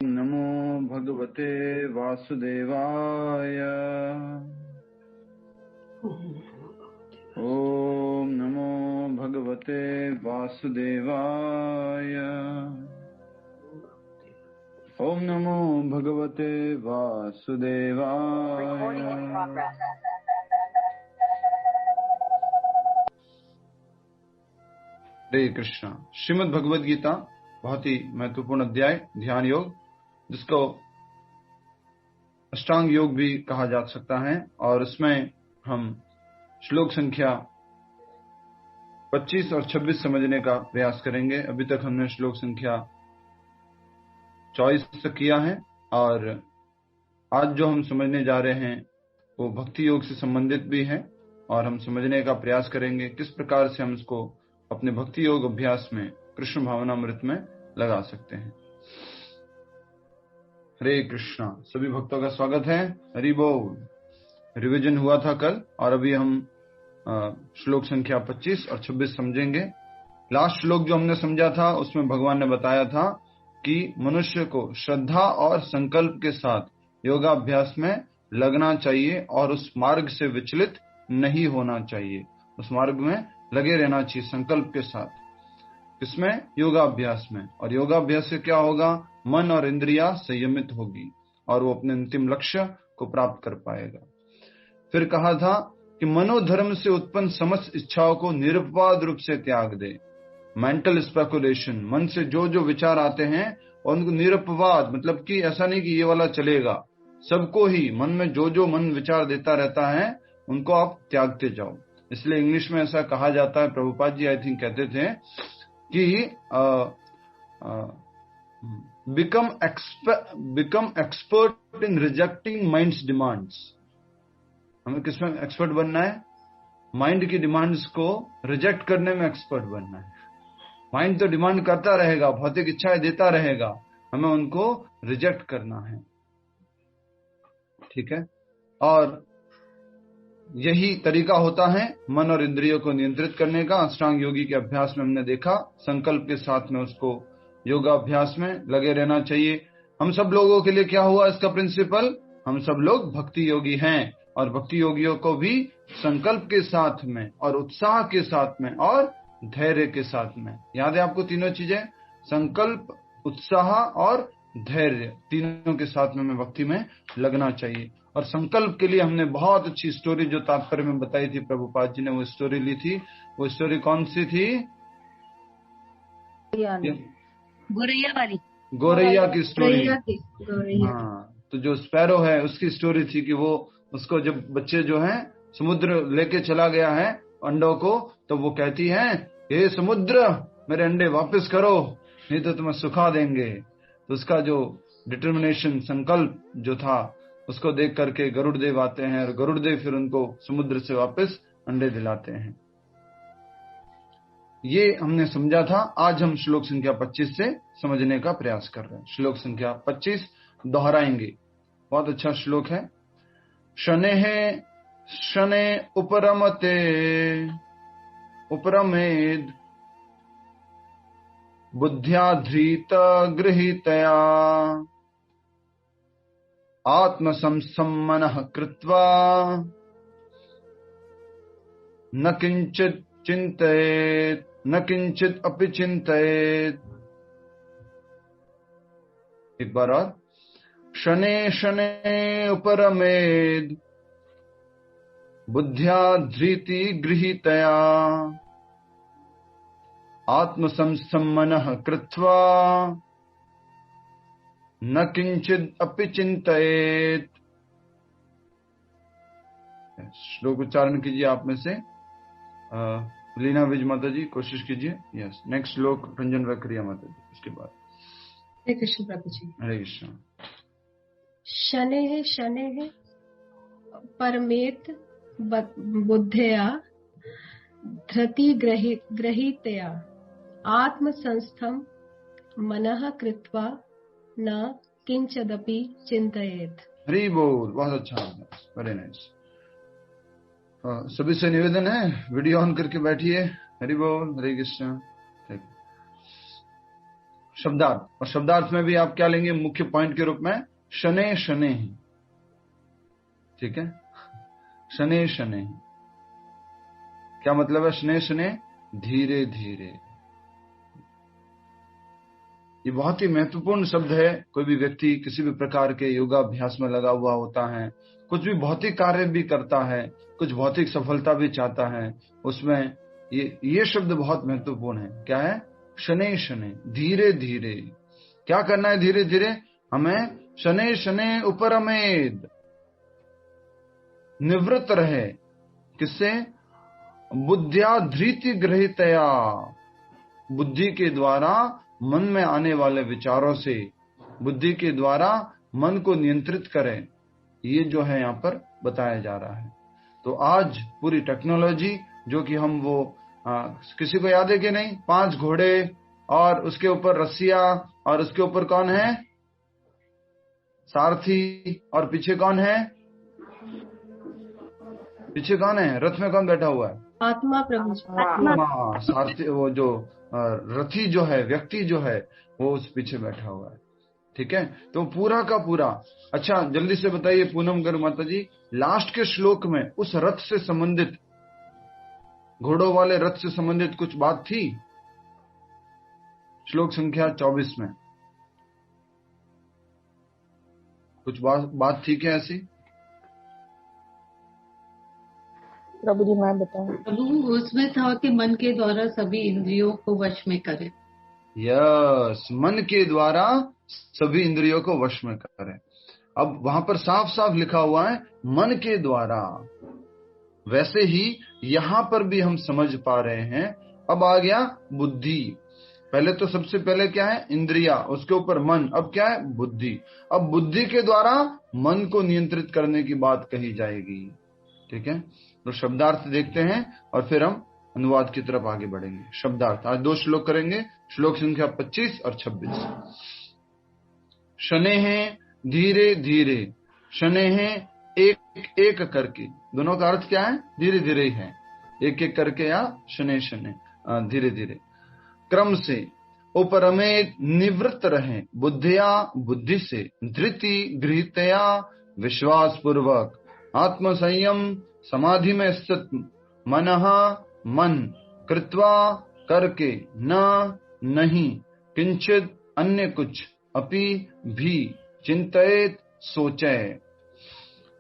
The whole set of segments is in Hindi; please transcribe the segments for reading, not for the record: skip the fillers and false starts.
नमो भगवते वासुदेवाय। ओम नमो भगवते वासुदेवाय। ओम नमो भगवते वासुदेवाय। हरे कृष्णा। श्रीमद् भगवद गीता बहुत ही महत्वपूर्ण अध्याय, ध्यान योग, जिसको अष्टांग योग भी कहा जा सकता है। और उसमें हम श्लोक संख्या 25 और 26 समझने का प्रयास करेंगे। अभी तक हमने श्लोक संख्या 24 तक किया है और आज जो हम समझने जा रहे हैं वो भक्ति योग से संबंधित भी है और हम समझने का प्रयास करेंगे किस प्रकार से हम इसको अपने भक्ति योग अभ्यास में, कृष्ण भावनामृत में लगा सकते हैं। हरे कृष्णा। सभी भक्तों का स्वागत है। हरि बोल। रिवीजन हुआ था कल और अभी हम श्लोक संख्या 25 और 26 समझेंगे। लास्ट श्लोक जो हमने समझा था उसमें भगवान ने बताया था कि मनुष्य को श्रद्धा और संकल्प के साथ योगाभ्यास में लगना चाहिए और उस मार्ग से विचलित नहीं होना चाहिए। उस मार्ग में लगे रहना चाहिए संकल्प के साथ। इसमें योगाभ्यास में, और योगाभ्यास से क्या होगा, मन और इंद्रिया संयमित होगी और वो अपने अंतिम लक्ष्य को प्राप्त कर पाएगा। फिर कहा था कि मनोधर्म से उत्पन्न समस्त इच्छाओं को निरपवाद रूप से त्याग दे। मेंटल स्पेकुलेशन, मन से जो जो विचार आते हैं और उनको निरपवाद, मतलब कि ऐसा नहीं कि ये वाला चलेगा, सबको ही मन में जो जो मन विचार देता रहता है उनको आप त्यागते जाओ। इसलिए इंग्लिश में ऐसा कहा जाता है, प्रभुपाद जी आई थिंक कहते थे कि become expert in rejecting minds demands. हमें किसमें एक्सपर्ट बनना है? माइंड की डिमांड्स को रिजेक्ट करने में एक्सपर्ट बनना है। माइंड तो डिमांड करता रहेगा, भौतिक इच्छाएं देता रहेगा, हमें उनको रिजेक्ट करना है। ठीक है। और यही तरीका होता है मन और इंद्रियों को नियंत्रित करने का। अष्टांग योगी के अभ्यास में हमने देखा संकल्प के साथ में उसको योगाभ्यास में लगे रहना चाहिए। हम सब लोगों के लिए क्या हुआ इसका प्रिंसिपल? हम सब लोग भक्ति योगी हैं और भक्ति योगियों को भी संकल्प के साथ में और उत्साह के साथ में और धैर्य के साथ में, याद है आपको तीनों चीजें, संकल्प, उत्साह और धैर्य, तीनों के साथ में भक्ति में लगना चाहिए। और संकल्प के लिए हमने बहुत अच्छी स्टोरी जो तात्पर्य में बताई थी, प्रभुपाद जी ने वो स्टोरी ली थी। वो स्टोरी कौन सी थी? गोरैया वाली, गोरैया की स्टोरी। हाँ, तो जो स्पैरो है उसकी स्टोरी थी कि वो उसको जब बच्चे जो हैं समुद्र लेके चला गया है अंडों को, तो वो कहती है, हे समुद्र मेरे अंडे वापस करो नहीं तो तुम्हें सुखा देंगे। तो उसका जो डिटर्मिनेशन, संकल्प जो था, उसको देख करके गरुड़देव आते हैं और गरुड़देव फिर उनको समुद्र से वापस अंडे दिलाते हैं। ये हमने समझा था। आज हम श्लोक संख्या 25 से समझने का प्रयास कर रहे हैं। श्लोक संख्या 25 दोहराएंगे, बहुत अच्छा श्लोक है। शनेः शने उपरमते उपरमेद बुद्ध्या धृत गृहीतया आत्मसंस्थं मनः कृत्वा न किंचित चिंतयेत् न किंचित अपि चिंतयेत्। एक बार और। शने शने उपरमेद बुद्ध्या धृति गृहीतया आत्मसंस्थं मनः कृत्वा न किंचित अपि चिंतयेत्। श्लोक उच्चारण कीजिए आप में से। लीना विज माता जी कोशिश कीजिए। यस, नेक्स्ट श्लोक रंजन वक्रिया माता जी, उसके बाद। हरे कृष्ण प्रभु जी। हरे कृष्ण। शनेः शनेः परमेत बुद्धया धृति गृहीतया आत्मसंस्थं मनः कृत्वा न किंचिदपि चिंतयेत्। हरि बोल, बहुत अच्छा, वेरी नाइस। सभी से निवेदन है, वीडियो ऑन करके बैठिए। हरि बोल, हरे कृष्ण। शब्दार्थ, और शब्दार्थ में भी आप क्या लेंगे मुख्य पॉइंट के रूप में? शनै शनै। ठीक है, शनै शनै क्या मतलब है? शनै शनै धीरे धीरे। ये बहुत ही महत्वपूर्ण शब्द है। कोई भी व्यक्ति किसी भी प्रकार के योगाभ्यास में लगा हुआ होता है, कुछ भी भौतिक कार्य भी करता है, कुछ भौतिक सफलता भी चाहता है, उसमें ये शब्द बहुत महत्वपूर्ण है। क्या है? शनै शनै, धीरे धीरे। क्या करना है धीरे धीरे? हमें शनै शनै उपरमेद, निवृत्त रहे। किससे? बुद्धिया धृति ग्रहितया, बुद्धि के द्वारा मन में आने वाले विचारों से, बुद्धि के द्वारा मन को नियंत्रित करें। ये जो है यहाँ पर बताया जा रहा है। तो आज पूरी टेक्नोलॉजी जो कि हम वो किसी को याद है कि नहीं? 5 घोड़े और उसके ऊपर रस्सियां, और उसके ऊपर कौन है? सारथी, और पीछे कौन है? पीछे कौन है? रथ में कौन बैठा हुआ है? आत्मा प्रभु। आत्मा। सारथी, वो जो रथी जो है, व्यक्ति जो है, वो उस पीछे बैठा हुआ है। ठीक है, तो पूरा का पूरा। अच्छा, जल्दी से बताइए पूनम गर्ग माता जी, लास्ट के श्लोक में उस रथ से संबंधित, घोड़ों वाले रथ से संबंधित कुछ बात थी? श्लोक संख्या 24 में कुछ बात थी क्या ऐसी? प्रभु जी मैं बताऊं? प्रभु, उसमें था कि मन के द्वारा सभी इंद्रियों को वश में करे। यस, मन के द्वारा सभी इंद्रियों को वश में करें। अब वहां पर साफ साफ लिखा हुआ है मन के द्वारा। वैसे ही यहां पर भी हम समझ पा रहे हैं। अब आ गया बुद्धि। पहले तो सबसे पहले क्या है? इंद्रिया, उसके ऊपर मन, अब क्या है? बुद्धि। अब बुद्धि के द्वारा मन को नियंत्रित करने की बात कही जाएगी। ठीक है, तो शब्दार्थ देखते हैं और फिर हम अनुवाद की तरफ आगे बढ़ेंगे। शब्दार्थ आज 2 श्लोक करेंगे, श्लोक संख्या 25 और 26। शनै है धीरे धीरे, शनै है एक एक करके। दोनों का अर्थ क्या है? धीरे धीरे ही है, एक एक करके, या शनै शनै धीरे धीरे। क्रम से, उपरमेद निवृत्त रहे, बुद्धिया बुद्धि से, धृति गृहीतया विश्वास पूर्वक, आत्म संयम समाधि में स्थित, मनः मन, कृत्वा करके, न नहीं, किंचित अन्य कुछ, अपि भी, चिंतयेत सोचे।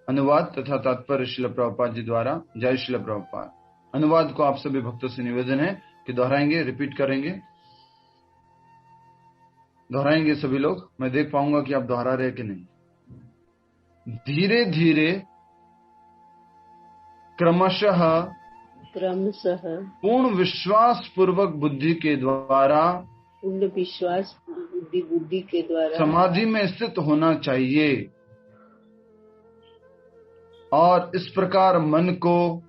अनुवाद तथा तात्पर्य श्रील प्रभुपाद जी द्वारा। जय श्रील प्रभुपाद। अनुवाद को आप सभी भक्तों से निवेदन है कि दोहराएंगे, रिपीट करेंगे, दोहराएंगे सभी लोग। मैं देख पाऊंगा कि आप दोहरा रहे कि नहीं। धीरे धीरे, क्रमशः पूर्ण विश्वास पूर्वक बुद्धि के द्वारा, पूर्ण विश्वास बुद्धि के द्वारा समाधि में स्थित होना चाहिए, और इस प्रकार मन को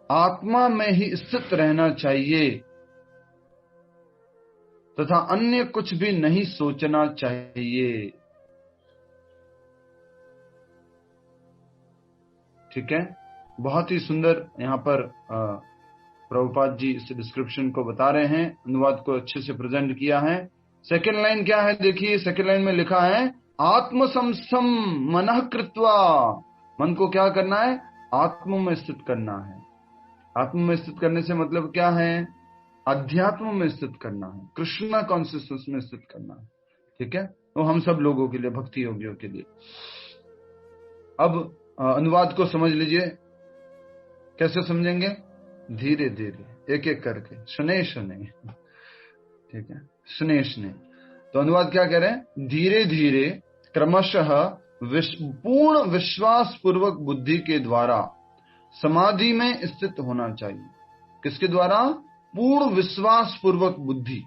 आत्मा में ही स्थित रहना चाहिए तथा अन्य कुछ भी नहीं सोचना चाहिए। ठीक है, बहुत ही सुंदर यहाँ पर प्रभुपाद जी इस डिस्क्रिप्शन को बता रहे हैं, अनुवाद को अच्छे से प्रेजेंट किया है। सेकेंड लाइन क्या है? देखिए, सेकेंड लाइन में लिखा है आत्म संस्थम मनः कृत्वा। मन को क्या करना है? आत्म में स्थित करना है। आत्म में स्थित करने से मतलब क्या है? अध्यात्म में स्थित करना है, कृष्णा कॉन्सियसनेस में स्थित करना है। ठीक है, तो हम सब लोगों के लिए, भक्ति योगियों के लिए। अब अनुवाद को समझ लीजिए। कैसे समझेंगे? धीरे धीरे, एक एक करके, शनै शनै। ठीक है, शनै शनै। तो अनुवाद क्या कह रहे हैं? धीरे धीरे, क्रमशः, पूर्ण विश्वास पूर्वक बुद्धि के द्वारा समाधि में स्थित होना चाहिए। किसके द्वारा? पूर्ण विश्वास पूर्वक बुद्धि।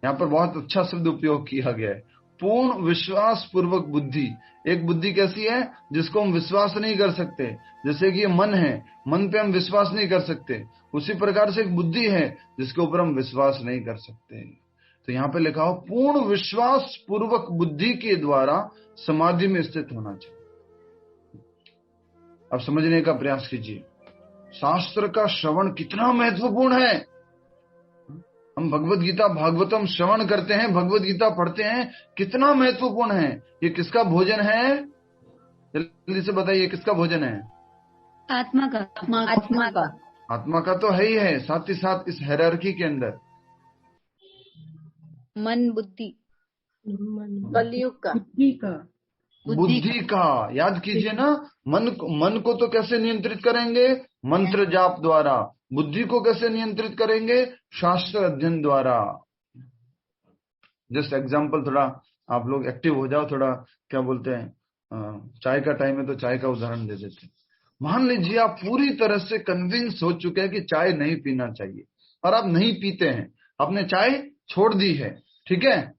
यहाँ पर बहुत अच्छा शब्द उपयोग किया गया है, पूर्ण विश्वास पूर्वक बुद्धि। एक बुद्धि कैसी है? जिसको हम विश्वास नहीं कर सकते। जैसे कि ये मन है, मन पे हम विश्वास नहीं कर सकते, उसी प्रकार से एक बुद्धि है जिसके ऊपर हम विश्वास नहीं कर सकते। तो यहाँ पे लिखा हो पूर्ण विश्वास पूर्वक बुद्धि के द्वारा समाधि में स्थित होना चाहिए। अब समझने का प्रयास कीजिए, शास्त्र का श्रवण कितना महत्वपूर्ण है। हम भगवत गीता भागवतम श्रवण करते हैं, भगवत गीता पढ़ते हैं, कितना महत्वपूर्ण है। ये किसका भोजन है? जल्दी से बताइए, किसका भोजन है? आत्मा का। आत्मा का। आत्मा का तो है ही है, साथ ही साथ इस हायरार्की के अंदर मन बुद्धि। कलयुग का। बुद्धि का। याद कीजिए ना, मन को तो कैसे नियंत्रित करेंगे? मंत्र जाप द्वारा। बुद्धि को कैसे नियंत्रित करेंगे? शास्त्र अध्ययन द्वारा। जस्ट एग्जाम्पल, थोड़ा आप लोग एक्टिव हो जाओ, थोड़ा क्या बोलते हैं, चाय का टाइम है तो चाय का उदाहरण दे देते हैं। मान लीजिए आप पूरी तरह से कन्विंस हो चुके हैं कि चाय नहीं पीना चाहिए और आप नहीं पीते हैं, आपने चाय छोड़ दी है, ठीक है?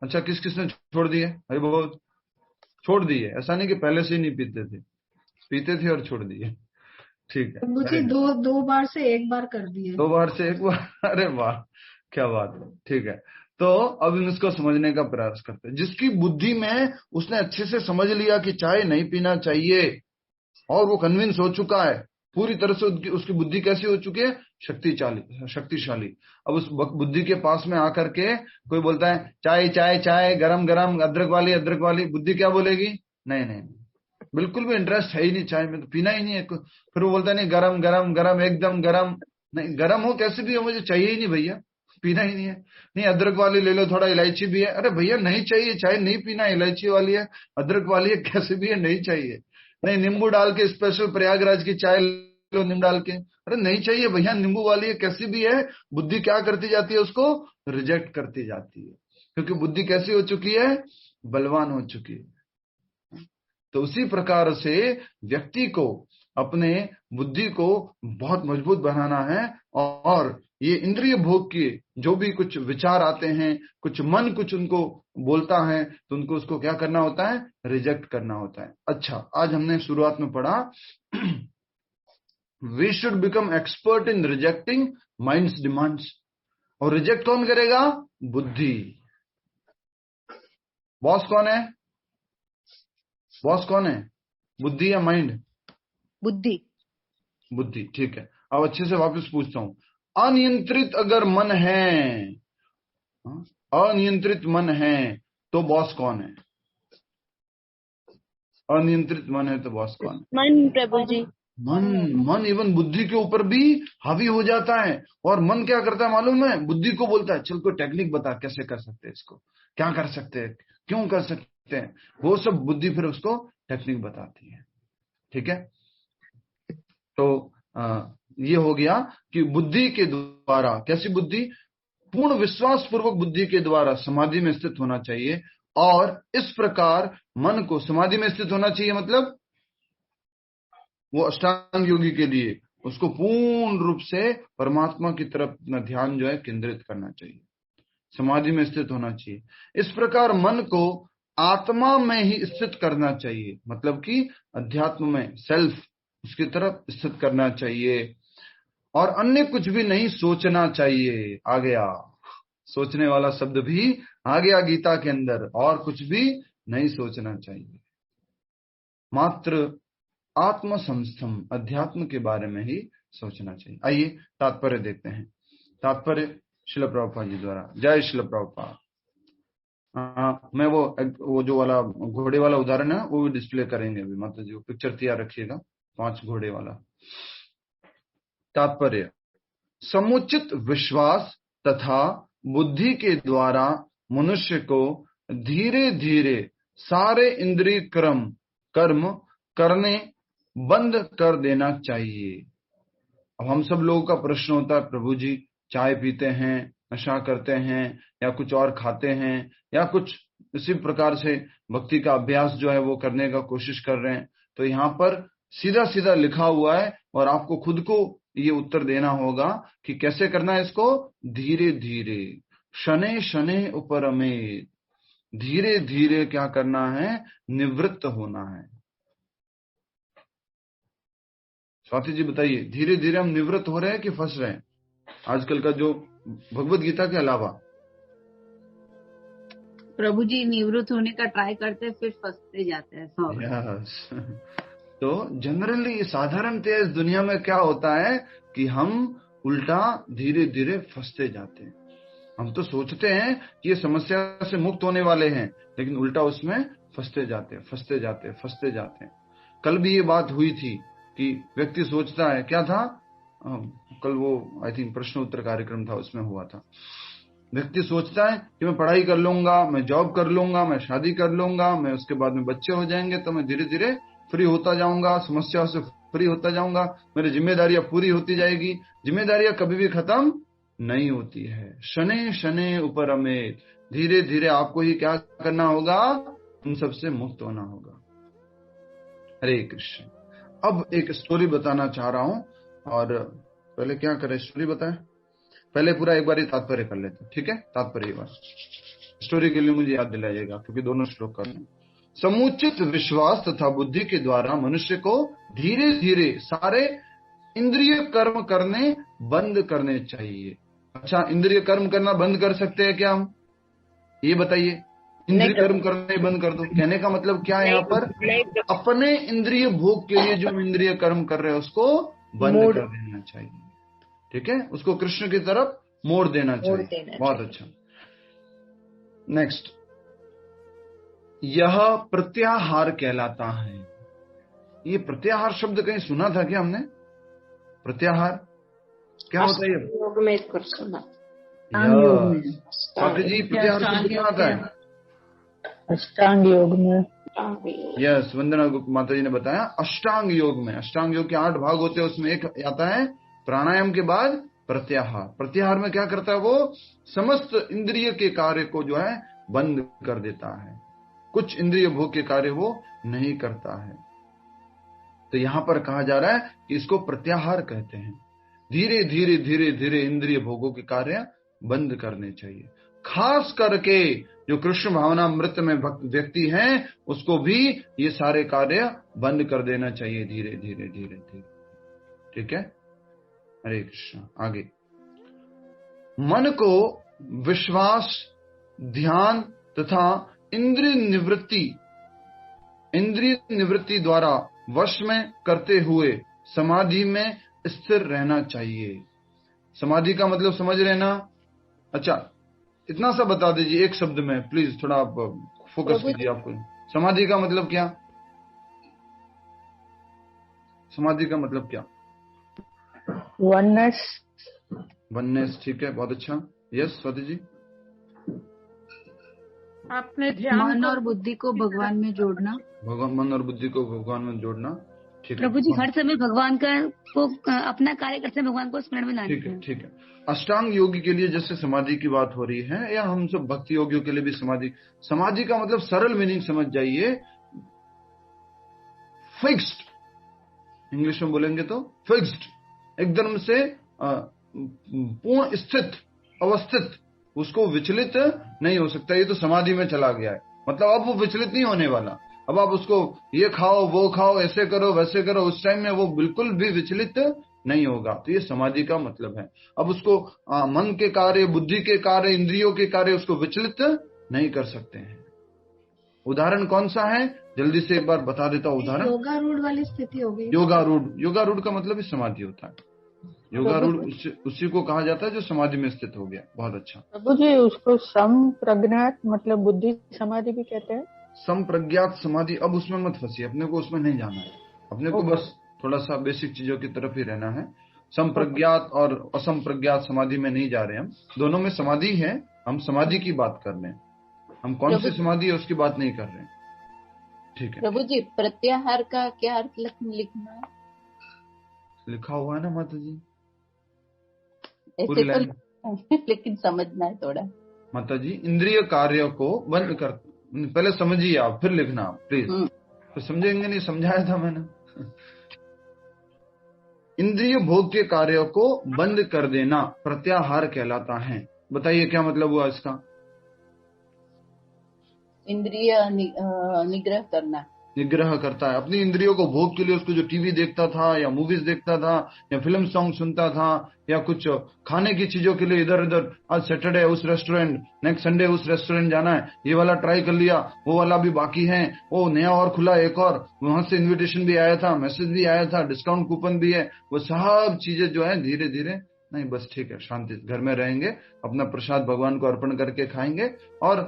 अच्छा, किस किसने छोड़ दी है? भाई बहुत छोड़ दी है, ऐसा नहीं कि पहले से ही नहीं पीते थे, पीते थे और छोड़ दिए, ठीक है? मुझे दो बार से एक बार कर दिए। 2 बार से 1 बार, अरे वाह, क्या बात है, ठीक है। तो अब हम इसको समझने का प्रयास करते हैं। जिसकी बुद्धि में उसने अच्छे से समझ लिया कि चाय नहीं पीना चाहिए और वो कन्विंस हो चुका है पूरी तरह से, उसकी बुद्धि कैसी हो चुकी है? शक्तिशाली। अब उस बुद्धि के पास में आकर के कोई बोलता है चाय चाय चाय, गरम गरम, अदरक वाली, बुद्धि क्या बोलेगी? नहीं नहीं, बिल्कुल भी इंटरेस्ट है ही नहीं चाय में, तो पीना ही नहीं है। फिर वो बोलता है नहीं, गरम गरम गरम, एकदम गरम। नहीं, गरम हो कैसे भी हो, मुझे चाहिए ही नहीं भैया, पीना ही नहीं है। नहीं, अदरक वाली ले लो, थोड़ा इलायची भी है। अरे भैया नहीं चाहिए, चाय नहीं पीना, इलायची वाली है, अदरक वाली है, कैसे भी है, नहीं चाहिए। नहीं, नींबू डाल के स्पेशल प्रयागराज की चाय लो, नींबू डाल के, अरे नहीं चाहिए भैया, नींबू वाली है, कैसी भी है। बुद्धि क्या करती जाती है? उसको रिजेक्ट करती जाती है, क्योंकि बुद्धि कैसी हो चुकी है? बलवान हो चुकी है। तो उसी प्रकार से व्यक्ति को अपने बुद्धि को बहुत मजबूत बनाना है, और ये इंद्रिय भोग के जो भी कुछ विचार आते हैं, कुछ मन कुछ उनको बोलता है, तो उनको उसको क्या करना होता है? रिजेक्ट करना होता है। अच्छा, आज हमने शुरुआत में पढ़ा we should become expert in rejecting minds demands. और रिजेक्ट कौन करेगा? बुद्धि। बॉस कौन है? बॉस कौन है, बुद्धि या माइंड? बुद्धि। बुद्धि, ठीक है। अब अच्छे से वापस पूछता हूं, अनियंत्रित अगर मन है, अनियंत्रित मन है तो बॉस कौन है? अनियंत्रित मन है तो बॉस कौन है? मन प्रभु जी। मन इवन बुद्धि के ऊपर भी हावी हो जाता है। और मन क्या करता है मालूम है? बुद्धि को बोलता है चल कोई टेक्निक बता, कैसे कर सकते हैं इसको, क्या कर सकते हैं, क्यों कर सकते हैं, वो सब बुद्धि फिर उसको टेक्निक बताती है, ठीक है? तो ये हो गया कि बुद्धि के द्वारा, कैसी बुद्धि? पूर्ण विश्वास पूर्वक बुद्धि के द्वारा समाधि में स्थित होना चाहिए। और इस प्रकार मन को समाधि में स्थित होना चाहिए, मतलब वो अष्टांग योगी के लिए उसको पूर्ण रूप से परमात्मा की तरफ अपना ध्यान जो है केंद्रित करना चाहिए, समाधि में स्थित होना चाहिए। इस प्रकार मन को आत्मा में ही स्थित करना चाहिए, मतलब कि अध्यात्म में, सेल्फ, उसकी तरफ स्थित करना चाहिए। और अन्य कुछ भी नहीं सोचना चाहिए। आ गया सोचने वाला शब्द भी, आ गया गीता के अंदर, और कुछ भी नहीं सोचना चाहिए, मात्र आत्म संस्थम, अध्यात्म के बारे में ही सोचना चाहिए। आइए तात्पर्य देखते हैं। तात्पर्य श्रील प्रभुपाद जी द्वारा। जय श्रील प्रभुपाद। मैं वो जो वाला घोड़े वाला उदाहरण है वो भी डिस्प्ले करेंगे अभी, मतलब जो पिक्चर तैयार रखिएगा 5 घोड़े वाला। तात्पर्य, समुचित विश्वास तथा बुद्धि के द्वारा मनुष्य को धीरे धीरे सारे इंद्रिय कर्म करने बंद कर देना चाहिए। अब हम सब लोगों का प्रश्न होता है, प्रभु जी चाय पीते हैं, नशा करते हैं, या कुछ और खाते हैं, या कुछ इसी प्रकार से भक्ति का अभ्यास जो है वो करने का कोशिश कर रहे हैं। तो यहाँ पर सीधा सीधा लिखा हुआ है, और आपको खुद को ये उत्तर देना होगा कि कैसे करना है इसको। धीरे धीरे, शनै शनै उपरमेत, धीरे धीरे क्या करना है? निवृत्त होना है। स्वाति जी बताइए, धीरे धीरे हम निवृत्त हो रहे हैं कि फंस रहे हैं आजकल का जो भगवत गीता के अलावा? प्रभु जी निवृत्त होने का ट्राई करते हैं, फिर फंसते जाते हैं। तो जनरली साधारणतः इस दुनिया में क्या होता है कि हम उल्टा धीरे धीरे फंसते जाते हैं। हम तो सोचते हैं कि ये समस्या से मुक्त होने वाले हैं, लेकिन उल्टा उसमें फंसते जाते हैं। कल भी ये बात हुई थी कि व्यक्ति सोचता है, क्या था कल वो आई थिंक प्रश्न उत्तर कार्यक्रम था, उसमें हुआ था, व्यक्ति सोचता है कि मैं पढ़ाई कर लूंगा, मैं जॉब कर लूंगा, मैं शादी कर लूंगा, मैं उसके बाद में बच्चे हो जाएंगे तो मैं धीरे धीरे फ्री होता जाऊंगा, समस्याओं से फ्री होता जाऊंगा, मेरी जिम्मेदारियां पूरी होती जाएगी। जिम्मेदारियां कभी भी खत्म नहीं होती है। शनै शनै उपरमेत, धीरे धीरे आपको ही क्या करना होगा, उन सबसे मुक्त होना होगा। हरे कृष्ण। अब एक स्टोरी बताना चाह रहा हूं, और पहले क्या करें, स्टोरी बताएं, पहले पूरा एक बार ही तात्पर्य कर लेते हैं, ठीक है? तात्पर्य एक बार स्टोरी के लिए मुझे याद दिलाइएगा, क्योंकि दोनों श्लोक कर हैं। समुचित विश्वास तथा बुद्धि के द्वारा मनुष्य को धीरे धीरे सारे इंद्रिय कर्म करने बंद करने चाहिए। अच्छा, इंद्रिय कर्म करना बंद कर सकते हैं क्या हम, ये बताइए? इंद्रिय कर्म करने बंद कर दो, कहने का मतलब क्या है यहाँ पर? अपने इंद्रिय भोग के लिए जो इंद्रिय कर्म कर रहे हैं उसको बंद कर देना चाहिए, ठीक है? उसको कृष्ण की तरफ मोड़ देना चाहिए। बहुत अच्छा। नेक्स्ट, यह प्रत्याहार कहलाता है। ये प्रत्याहार शब्द कहीं सुना था क्या हमने? प्रत्याहार क्या होता है? योग में इसको सुना, जी प्रत्याहार शब्द क्या आता है? अष्टांग योग में। यस, वंदना माता जी ने बताया, अष्टांग योग में। अष्टांग योग के 8 भाग होते हैं, उसमें एक आता है प्राणायाम के बाद प्रत्याहार। प्रत्याहार में क्या करता है? वो समस्त इंद्रिय के कार्य को जो है बंद कर देता है, कुछ इंद्रिय भोग के कार्य वो नहीं करता है। तो यहां पर कहा जा रहा है कि इसको प्रत्याहार कहते हैं। धीरे धीरे धीरे धीरे इंद्रिय भोगों के कार्य बंद करने चाहिए। खास करके जो कृष्ण भावनामृत में भक्त व्यक्ति हैं, उसको भी ये सारे कार्य बंद कर देना चाहिए, धीरे धीरे धीरे धीरे, ठीक है? हरे कृष्ण। आगे, मन को विश्वास, ध्यान तथा इंद्रिय निवृत्ति द्वारा वश में करते हुए समाधि में स्थिर रहना चाहिए। समाधि का मतलब समझ रहे ना? अच्छा, इतना सा बता दीजिए एक शब्द में प्लीज, थोड़ा आप फोकस कीजिए। आपको समाधि का मतलब क्या? समाधि का मतलब क्या? वननेस, ठीक है, बहुत अच्छा। यस स्वाति जी। आपने मन और बुद्धि को भगवान में जोड़ना। मन और बुद्धि को भगवान में जोड़ना, ठीक है प्रभु जी। हर समय भगवान को अपना कार्य करते हैं, भगवान को स्मरण में लाना। ठीक है, ठीक है। अष्टांग योगी के लिए जैसे समाधि की बात हो रही है, या हम सब भक्ति योगियों के लिए भी समाधि का मतलब सरल मीनिंग समझ जाइए, फिक्स्ड। इंग्लिश में बोलेंगे तो फिक्स्ड, एकदम से पूर्ण स्थित, अवस्थित, उसको विचलित नहीं हो सकता। ये तो समाधि में चला गया है, मतलब अब वो विचलित नहीं होने वाला। अब आप उसको ये खाओ वो खाओ, ऐसे करो वैसे करो, उस टाइम में वो बिल्कुल भी विचलित नहीं होगा। तो ये समाधि का मतलब है। अब उसको मन के कार्य, बुद्धि के कार्य, इंद्रियों के कार्य उसको विचलित नहीं कर सकते हैं। उदाहरण कौन सा है, जल्दी से एक बार बता देता हूँ उदाहरण। योगारूढ़ वाली स्थिति हो गई। योगारूढ़ का मतलब ही समाधि होता है। योगारूढ़ उसी को कहा जाता है जो समाधि में स्थित हो गया। बहुत अच्छा प्रभु जी, उसको संप्रज्ञात मतलब बुद्धि समाधि भी कहते हैं। संप्रज्ञात समाधि, अब उसमें मत फंसिए, अपने को उसमें नहीं जाना है। अपने को बस थोड़ा सा बेसिक चीजों की तरफ ही रहना है। संप्रज्ञात और असंप्रज्ञात समाधि में नहीं जा रहे हम, दोनों में समाधि है। हम समाधि की बात कर रहे हैं, हम कौन सी समाधि है उसकी बात नहीं कर रहे हैं, ठीक है? प्रभु जी, प्रत्याहार का क्या अर्थ लिखना है? लिखा हुआ है ना माता जी, ऐसे तो लेकिन समझना है थोड़ा। माता जी, इंद्रिय कार्यों को बंद कर, पहले समझिए आप, फिर लिखना प्लीज। तो समझेंगे नहीं, समझाया था मैंने। इंद्रिय भोग के कार्यों को बंद कर देना प्रत्याहार कहलाता है। बताइए क्या मतलब हुआ इसका? इंद्रिय निग्रह करना, निग्रह करता है अपनी इंद्रियों को भोग के लिए। उसको जो टीवी देखता था या मूवीज देखता था या फिल्म सॉन्ग सुनता था या कुछ खाने की चीजों के लिए इधर उधर, आज सैटरडे उस रेस्टोरेंट, नेक्स्ट संडे उस रेस्टोरेंट जाना है, ये वाला ट्राई कर लिया, वो वाला भी बाकी है, वो नया और खुला एक और, वहां से इन्विटेशन भी आया था, मैसेज भी आया था, डिस्काउंट कूपन भी है, वो सब चीजें जो है धीरे धीरे नहीं, बस ठीक है, शांति, घर में रहेंगे, अपना प्रसाद भगवान को अर्पण करके खाएंगे और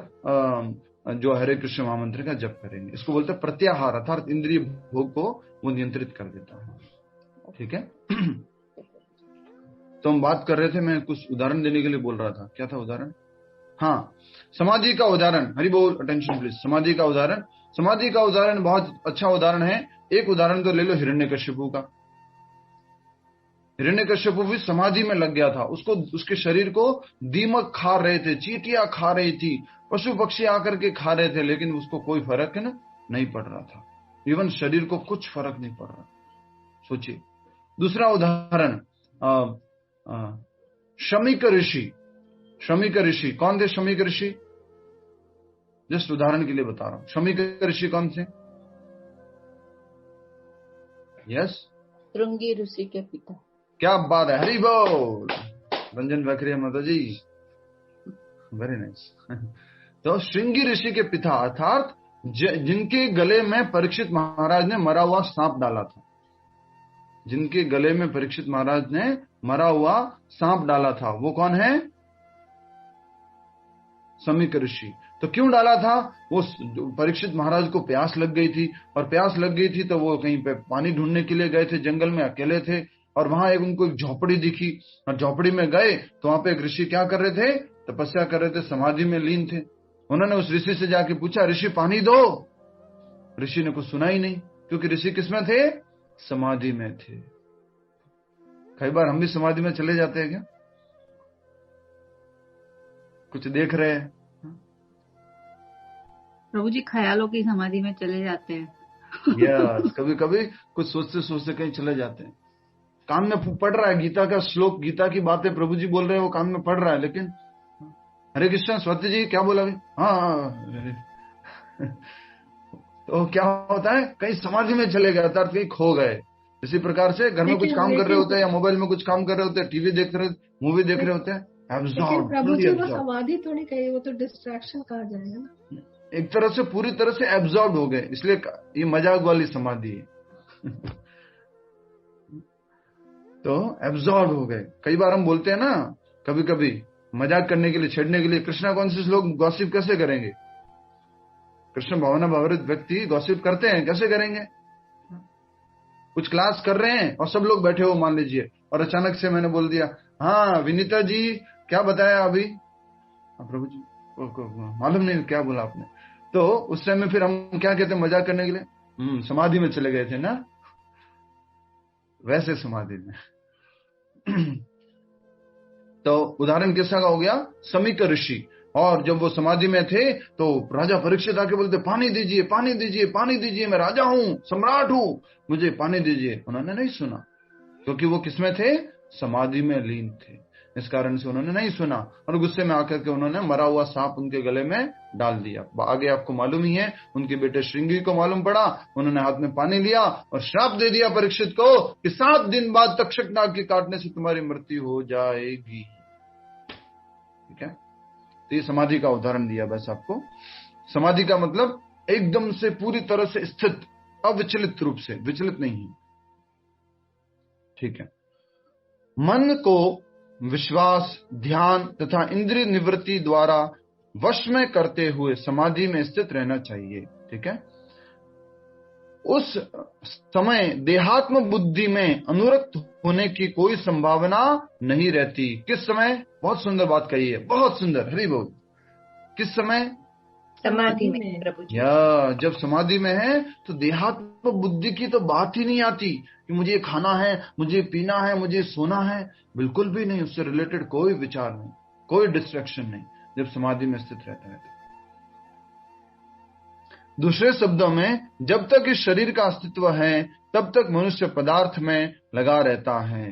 जो हरे कृष्ण महामंत्र का जप करेंगे। इसको बोलते हैं प्रत्याहार, अर्थात इंद्रिय भोग को वो नियंत्रित कर देता है। ठीक है। तो हम बात कर रहे थे, मैं कुछ उदाहरण देने के लिए बोल रहा था। क्या था उदाहरण? हाँ, समाधि का उदाहरण। हरि बोल, अटेंशन प्लीज। समाधि का उदाहरण, समाधि का उदाहरण बहुत अच्छा उदाहरण है। एक उदाहरण तो ले लो हिरण्यकश्यपु का। हिरण्यकश्यपु भी समाधि में लग गया था। उसको, उसके शरीर को दीमक खा रहे थे, चींटियां खा रही थी, पशु पक्षी आकर के खा रहे थे, लेकिन उसको कोई फर्क नहीं पड़ रहा था। इवन शरीर को कुछ फर्क नहीं पड़ रहा। सोचिए। दूसरा उदाहरण, शमीक ऋषि। शमीक ऋषि कौन थे? शमीक ऋषि, जस्ट उदाहरण के लिए बता रहा हूं। शमीक ऋषि कौन थे? यस, श्रृंगी ऋषि के पिता। क्या बात है, हरि बोल। रंजन बकरिया माता जी, वेरी नाइस। तो श्रृंगी ऋषि के पिता, अर्थात जिनके गले में परीक्षित महाराज ने मरा हुआ सांप डाला था। जिनके गले में परीक्षित महाराज ने मरा हुआ सांप डाला था, वो कौन है? शमीक ऋषि। तो क्यों डाला था? वो परीक्षित महाराज को प्यास लग गई थी, और प्यास लग गई थी तो वो कहीं पे पानी ढूंढने के लिए गए थे, जंगल में अकेले थे, और वहां उनको एक झोपड़ी दिखी, और झोपड़ी में गए तो वहां पे एक ऋषि क्या कर रहे थे? तपस्या कर रहे थे, समाधि में लीन थे। उन्होंने उस ऋषि से जाके पूछा, ऋषि पानी दो। ऋषि ने कुछ सुना ही नहीं, क्योंकि ऋषि किसमें थे? समाधि में थे। कई बार हम भी समाधि में चले जाते हैं क्या? कुछ देख रहे हैं? प्रभु जी ख्यालों की समाधि में चले जाते हैं। यस, कभी कभी कुछ सोचते सोचते कहीं चले जाते हैं। कान में पढ़ रहा है गीता का श्लोक, गीता की बातें प्रभु जी बोल रहे हैं, वो कान में पढ़ रहा है, लेकिन हरे कृष्ण स्वती जी क्या बोला? हाँ। तो क्या होता है? कहीं समाधि में चले गए, अर्थात कहीं खो गए। इसी प्रकार से घर में कुछ काम कर रहे होते हैं, या मोबाइल में कुछ काम कर रहे होते हैं, टीवी देख रहे, मूवी देख रहे होते हैं, लेकिन प्रभु जी वो समाधि थोड़ी कही, वो तो डिस्ट्रैक्शन कहा जाएगा ना। एक तरह से पूरी तरह से एब्जॉर्ब हो गए, इसलिए ये मजाक वाली समाधि है। तो एब्जॉर्ब हो गए। कई बार हम बोलते हैं ना, कभी कभी मजाक करने के लिए, छेड़ने के लिए, कृष्णा कॉन्शियस लोग गॉसिप कैसे करेंगे? कृष्ण भावना भावरित व्यक्ति गॉसिप करते हैं, कैसे करेंगे? कुछ क्लास कर रहे हैं और सब लोग बैठे हो मान लीजिए, और अचानक से मैंने बोल दिया, हाँ विनीता जी क्या बताया अभी? प्रभु जी मालूम नहीं क्या बोला आपने। तो उस टाइम में फिर हम क्या कहते हैं मजाक करने के लिए? समाधि में चले गए थे ना, वैसे समाधि में। तो उदाहरण किसका का हो गया? शमीक ऋषि। और जब वो समाधि में थे तो राजा परीक्षित आके बोलते, पानी दीजिए, पानी दीजिए, पानी दीजिए, मैं राजा हूं, सम्राट हूं, मुझे पानी दीजिए। उन्होंने नहीं सुना, क्योंकि वो किसमें थे? समाधि में लीन थे। इस कारण से उन्होंने नहीं सुना, और गुस्से में आकर के उन्होंने मरा हुआ सांप उनके गले में डाल दिया। आगे आपको मालूम ही है, उनके बेटे श्रृंगी को मालूम पड़ा, उन्होंने हाथ में पानी लिया और श्राप दे दिया परीक्षित को कि 7 दिन बाद तक्षक नाग के काटने से तुम्हारी मृत्यु हो जाएगी। ठीक है, तो ये समाधि का उदाहरण दिया बस आपको। समाधि का मतलब एकदम से पूरी तरह से स्थित, अविचलित रूप से, विचलित नहीं है। ठीक है, मन को विश्वास, ध्यान तथा इंद्रिय निवृत्ति द्वारा वश में करते हुए समाधि में स्थित रहना चाहिए। ठीक है, उस समय देहात्म बुद्धि में अनुरक्त होने की कोई संभावना नहीं रहती। किस समय? बहुत सुंदर बात कही है, बहुत सुंदर, हरि बोल। किस समय? समाधि में प्रभु जी। या जब समाधि में है तो देहात्म बुद्धि की तो बात ही नहीं आती कि मुझे खाना है, मुझे पीना है, मुझे सोना है, बिल्कुल भी नहीं। उससे रिलेटेड कोई विचार नहीं, कोई डिस्ट्रैक्शन नहीं, जब समाधि में स्थित रहता है। दूसरे शब्दों में, जब तक इस शरीर का अस्तित्व है तब तक मनुष्य पदार्थ में लगा रहता है।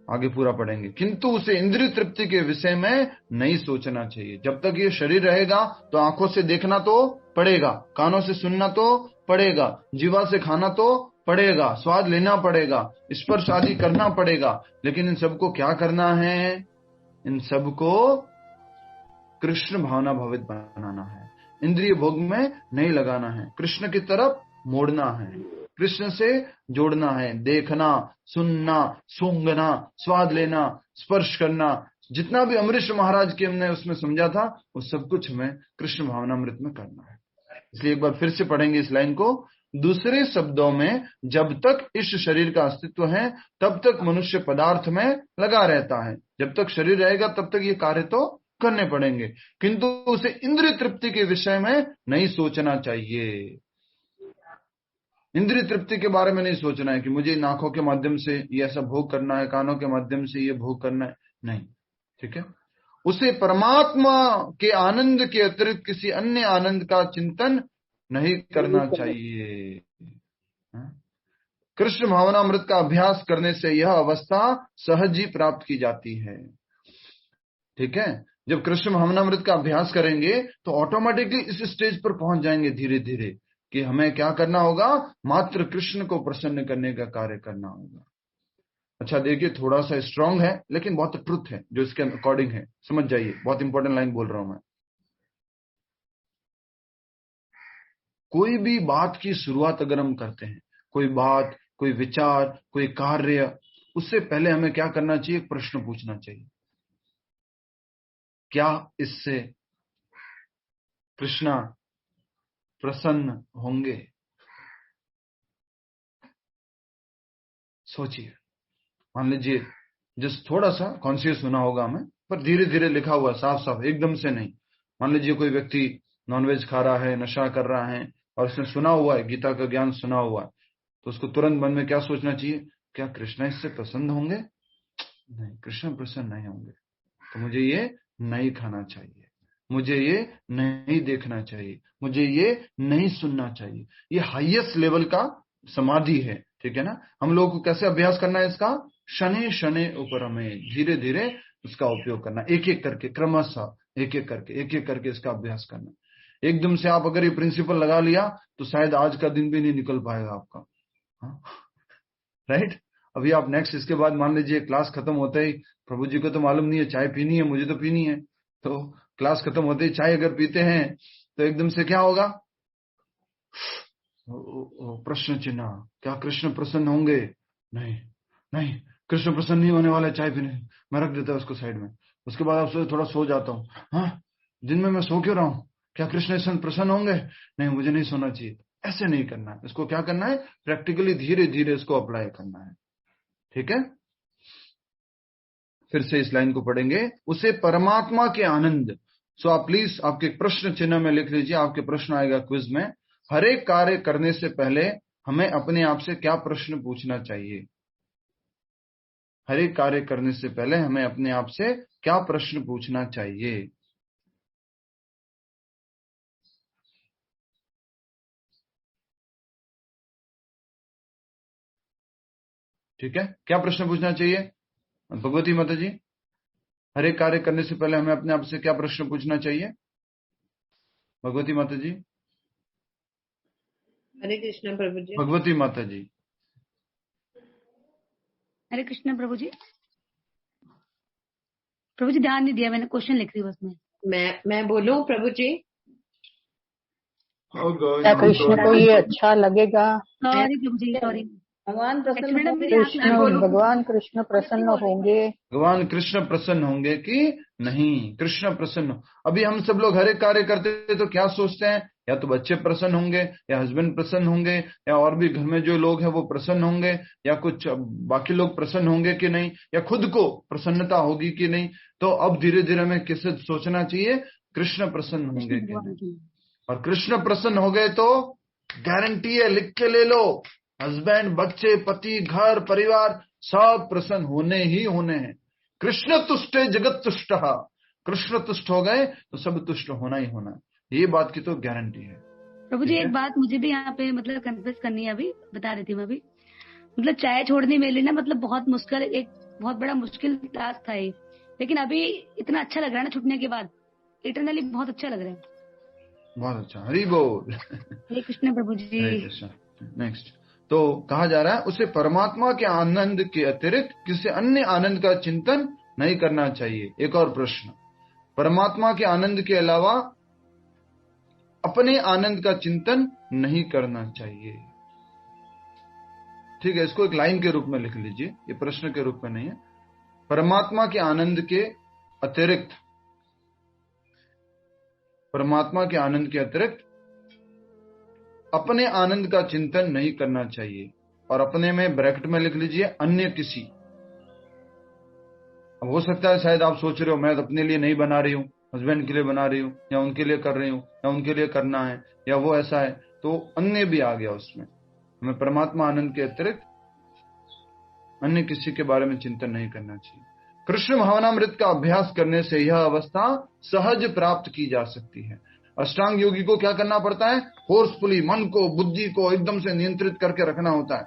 आगे पूरा पढ़ेंगे। किंतु उसे इंद्रिय तृप्ति के विषय में नहीं सोचना चाहिए। जब तक ये शरीर रहेगा तो आंखों से देखना तो पड़ेगा, कानों से सुनना तो पड़ेगा, जीवा से खाना तो पड़ेगा, स्वाद लेना पड़ेगा, स्पर्श आदि करना पड़ेगा, लेकिन इन सबको क्या करना है? इन सबको कृष्ण भावना भावित बनाना है, इंद्रिय भोग में नहीं लगाना है, कृष्ण की तरफ मोड़ना है। कृष्ण से जोड़ना है, देखना, सुनना, सूंघना, स्वाद लेना, स्पर्श करना, जितना भी अमरीश महाराज के हमने उसमें समझा था वो सब कुछ हमें कृष्ण भावनामृत में करना है। इसलिए एक बार फिर से पढ़ेंगे इस लाइन को। दूसरे शब्दों में, जब तक इस शरीर का अस्तित्व है तब तक मनुष्य पदार्थ में लगा रहता है। जब तक शरीर रहेगा तब तक ये कार्य तो करने पड़ेंगे, किंतु उसे इंद्रिय तृप्ति के विषय में नहीं सोचना चाहिए। इंद्रिय तृप्ति के बारे में नहीं सोचना है कि मुझे नाकों के माध्यम से ये ऐसा भोग करना है, कानों के माध्यम से ये भोग करना है, नहीं। ठीक है, उसे परमात्मा के आनंद के अतिरिक्त किसी अन्य आनंद का चिंतन नहीं करना चाहिए। कृष्ण भावनामृत का अभ्यास करने से यह अवस्था सहज ही प्राप्त की जाती है। ठीक है, जब कृष्ण भावनामृत का अभ्यास करेंगे तो ऑटोमेटिकली इस स्टेज पर पहुंच जाएंगे धीरे धीरे कि हमें क्या करना होगा, मात्र कृष्ण को प्रसन्न करने का कार्य करना होगा। अच्छा देखिए, थोड़ा सा स्ट्रांग है लेकिन बहुत ट्रुथ है जो इसके अकॉर्डिंग है, समझ जाइए, बहुत इंपॉर्टेंट लाइन बोल रहा हूं मैं। कोई भी बात की शुरुआत अगर हम करते हैं, कोई बात, कोई विचार, कोई कार्य, उससे पहले हमें क्या करना चाहिए, प्रश्न पूछना चाहिए, क्या इससे कृष्णा प्रसन्न होंगे? सोचिए, मान लीजिए जिस थोड़ा सा कॉन्शियस होना होगा हमें, पर धीरे धीरे लिखा हुआ, साफ साफ, एकदम से नहीं। मान लीजिए कोई व्यक्ति नॉनवेज खा रहा है, नशा कर रहा है, और उसने सुना हुआ है, गीता का ज्ञान सुना हुआ है, तो उसको तुरंत मन में क्या सोचना चाहिए, क्या कृष्ण इससे प्रसन्न होंगे? नहीं, कृष्ण प्रसन्न नहीं होंगे, तो मुझे ये नहीं खाना चाहिए, मुझे ये नहीं देखना चाहिए, मुझे ये नहीं सुनना चाहिए। ये हाईएस्ट लेवल का समाधि है। ठीक है ना। हम लोगों को कैसे अभ्यास करना है इसका, शनि शनि ऊपर, हमें धीरे धीरे उसका उपयोग करना, एक एक करके, क्रमशः एक एक करके इसका अभ्यास करना। एकदम से आप अगर ये प्रिंसिपल लगा लिया तो शायद आज का दिन भी नहीं निकल पाएगा आपका। राइट। अभी आप नेक्स्ट, इसके बाद मान लीजिए क्लास खत्म होते ही, प्रभु जी को तो मालूम नहीं है चाय पीनी है, मुझे तो पीनी है, तो क्लास खत्म होते ही चाय अगर पीते हैं तो एकदम से क्या होगा, प्रश्न चिन्ह, क्या कृष्ण प्रसन्न होंगे? नहीं नहीं, कृष्ण प्रसन्न नहीं होने वाला, चाय पीने, मैं रख देता हूं उसको साइड में। उसके बाद आप थोड़ा सो जाता हूँ, हाँ दिन में मैं सो क्यों रहा हूँ, क्या कृष्ण इस प्रसन्न होंगे? नहीं, मुझे नहीं सोना चाहिए। ऐसे नहीं करना है, इसको क्या करना है, प्रैक्टिकली धीरे धीरे इसको अप्लाई करना है। ठीक है, फिर से इस लाइन को पढ़ेंगे, उसे परमात्मा के आनंद। सो आप प्लीज आपके प्रश्न चिन्ह में लिख लीजिए, आपके प्रश्न आएगा क्विज में। हर एक कार्य करने से पहले हमें अपने आप से क्या प्रश्न पूछना चाहिए? हर एक कार्य करने से पहले हमें अपने आप से क्या प्रश्न पूछना चाहिए? ठीक है, क्या प्रश्न पूछना चाहिए भगवती माता जी? हर एक कार्य करने से पहले हमें अपने आप से क्या प्रश्न पूछना चाहिए भगवती माता जी? हरे कृष्ण प्रभु जी। भगवती माता जी। हरे कृष्ण प्रभु जी। प्रभु जी ध्यान नहीं दिया मैंने, क्वेश्चन लिख रही बस मैं बोलूं प्रभु जी? क्या कृष्ण को ये अच्छा लगेगा? सॉरी प्रभु जी, सॉरी। भगवान प्रसन्न भगवान कृष्ण प्रसन्न होंगे? भगवान कृष्ण प्रसन्न होंगे कि नहीं? कृष्ण प्रसन्न। अभी हम सब लोग हर एक कार्य करते हैं तो क्या सोचते हैं, या तो बच्चे प्रसन्न होंगे, या हस्बैंड प्रसन्न होंगे, या और भी घर में जो लोग हैं वो प्रसन्न होंगे, या कुछ बाकी लोग प्रसन्न होंगे कि नहीं, या खुद को प्रसन्नता होगी कि नहीं। तो अब धीरे धीरे हमें किससे सोचना चाहिए, कृष्ण प्रसन्न होंगे कि नहीं। और कृष्ण प्रसन्न हो गए तो गारंटी है, लिख के ले लो, हस्बैंड, बच्चे, पति, घर, परिवार सब प्रसन्न होने ही होने हैं। कृष्ण तुष्टे जगत तुष्ट। कृष्ण तुष्ट हो गए तो सब तुष्ट होना ही होना है, ये बात की तो गारंटी है। प्रभु जी एक बात मुझे भी यहाँ पे मतलब कन्फेस करनी है, अभी बता रही थी मैं भी, मतलब चाय छोड़ने मेरे लिए ना मतलब बहुत मुश्किल, एक बहुत बड़ा मुश्किल टास्क था ये, लेकिन अभी इतना अच्छा लग रहा है ना छूटने के बाद, इटरनली बहुत अच्छा लग रहा है। बहुत अच्छा, हरि बोल। हरे कृष्ण प्रभु जी। नेक्स्ट, तो कहा जा रहा है उसे परमात्मा के आनंद के अतिरिक्त किसी अन्य आनंद का चिंतन नहीं करना चाहिए। एक और प्रश्न, परमात्मा के आनंद के अलावा अपने आनंद का चिंतन नहीं करना चाहिए। ठीक है, इसको एक लाइन के रूप में लिख लीजिए, ये प्रश्न के रूप में नहीं है। परमात्मा के आनंद के अतिरिक्त, परमात्मा के आनंद के अतिरिक्त अपने आनंद का चिंतन नहीं करना चाहिए। और अपने में ब्रैकेट में लिख लीजिए अन्य किसी। अब हो सकता है शायद आप सोच रहे हो मैं तो अपने लिए नहीं बना रही हूं, हस्बैंड के लिए बना रही हूं, या उनके लिए कर रही हूं, या उनके लिए करना है, या वो ऐसा है, तो अन्य भी आ गया उसमें। हमें परमात्मा आनंद के अतिरिक्त अन्य किसी के बारे में चिंतन नहीं करना चाहिए। कृष्ण भावनामृत का अभ्यास करने से यह अवस्था सहज प्राप्त की जा सकती है। अष्टांग योगी को क्या करना पड़ता है? फोर्सफुली मन को, बुद्धि को एकदम से नियंत्रित करके रखना होता है।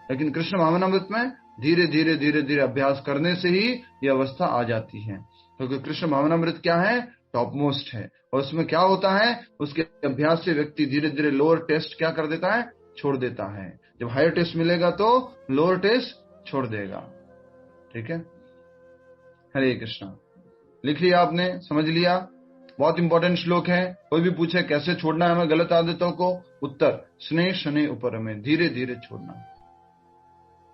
लेकिन कृष्ण भावनामृत में धीरे धीरे धीरे धीरे अभ्यास करने से ही यह अवस्था आ जाती है, क्योंकि कृष्ण भावनामृत क्या है? टॉप मोस्ट है। और उसमें क्या होता है? उसके अभ्यास से व्यक्ति धीरे धीरे लोअर टेस्ट क्या कर देता है? छोड़ देता है। जब हायर टेस्ट मिलेगा तो लोअर टेस्ट छोड़ देगा। ठीक है, हरे कृष्णा। लिख लिया आपने, समझ लिया? बहुत इंपॉर्टेंट श्लोक है। कोई भी पूछे कैसे छोड़ना है हमें गलत आदतों को, उत्तर स्नेह शनि ऊपर में, धीरे धीरे छोड़ना।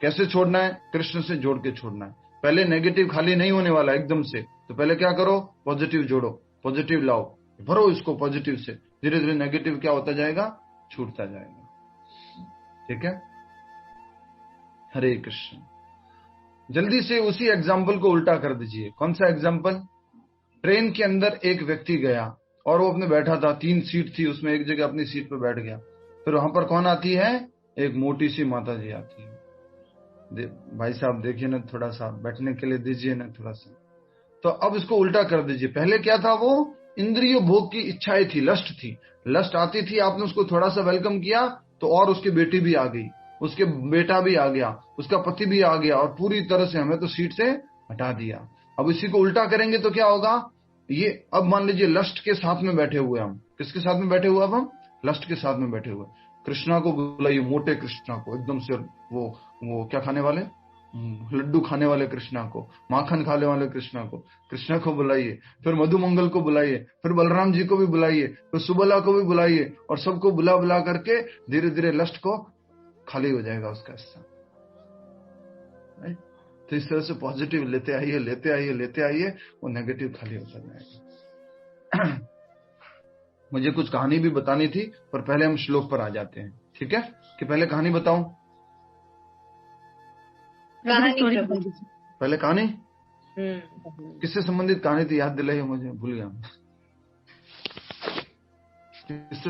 कैसे छोड़ना है? कृष्ण से जोड़ के छोड़ना है। पहले नेगेटिव खाली नहीं होने वाला एकदम से, तो पहले क्या करो? पॉजिटिव जोड़ो, पॉजिटिव लाओ, भरो इसको पॉजिटिव से। धीरे धीरे नेगेटिव क्या होता जाएगा? छूटता जाएगा। ठीक है, हरे कृष्ण। जल्दी से उसी एग्जाम्पल को उल्टा कर दीजिए। कौन सा एग्जाम्पल? ट्रेन के अंदर एक व्यक्ति गया और वो अपने बैठा था, 3 सीट थी, उसमें एक जगह अपनी सीट पर बैठ गया। फिर वहां पर कौन आती है? एक मोटी सी माता जी आती है। भाई साहब देखिए ना, थोड़ा सा बैठने के लिए दीजिए ना थोड़ा सा। तो अब इसको उल्टा कर दीजिए। पहले क्या था? वो इंद्रिय भोग की इच्छाएं थी, लस्ट थी, लस्ट आती थी, आपने उसको थोड़ा सा वेलकम किया तो और उसकी बेटी भी आ गई, उसके बेटा भी आ गया, उसका पति भी आ गया, और पूरी तरह से हमें तो सीट से हटा दिया। अब इसी को उल्टा करेंगे तो क्या होगा? ये अब मान लीजिए लस्ट के साथ में बैठे हुए हम। किसके साथ में बैठे हुए? अब हम लस्ट के साथ में बैठे हुए। कृष्णा को बुलाइए, मोटे कृष्णा को, एकदम से वो क्या खाने वाले, लड्डू खाने वाले कृष्णा को, माखन खाने वाले कृष्णा को, कृष्णा को बुलाइए। फिर मधुमंगल को बुलाइए, फिर बलराम जी को भी बुलाइए, फिर सुबला को भी बुलाइए, और सबको बुला बुला करके धीरे धीरे लस्ट को खाली हो जाएगा उसका हिस्सा। तो इस तरह से पॉजिटिव लेते आइए, लेते आइए, लेते आइए, वो नेगेटिव खाली होता जाएगा। मुझे कुछ कहानी भी बतानी थी, पर पहले हम श्लोक पर आ जाते हैं। ठीक है, कि पहले कहानी बताऊं? पहले कहानी किससे संबंधित कहानी थी? याद दिलाइए मुझे, भूल गया।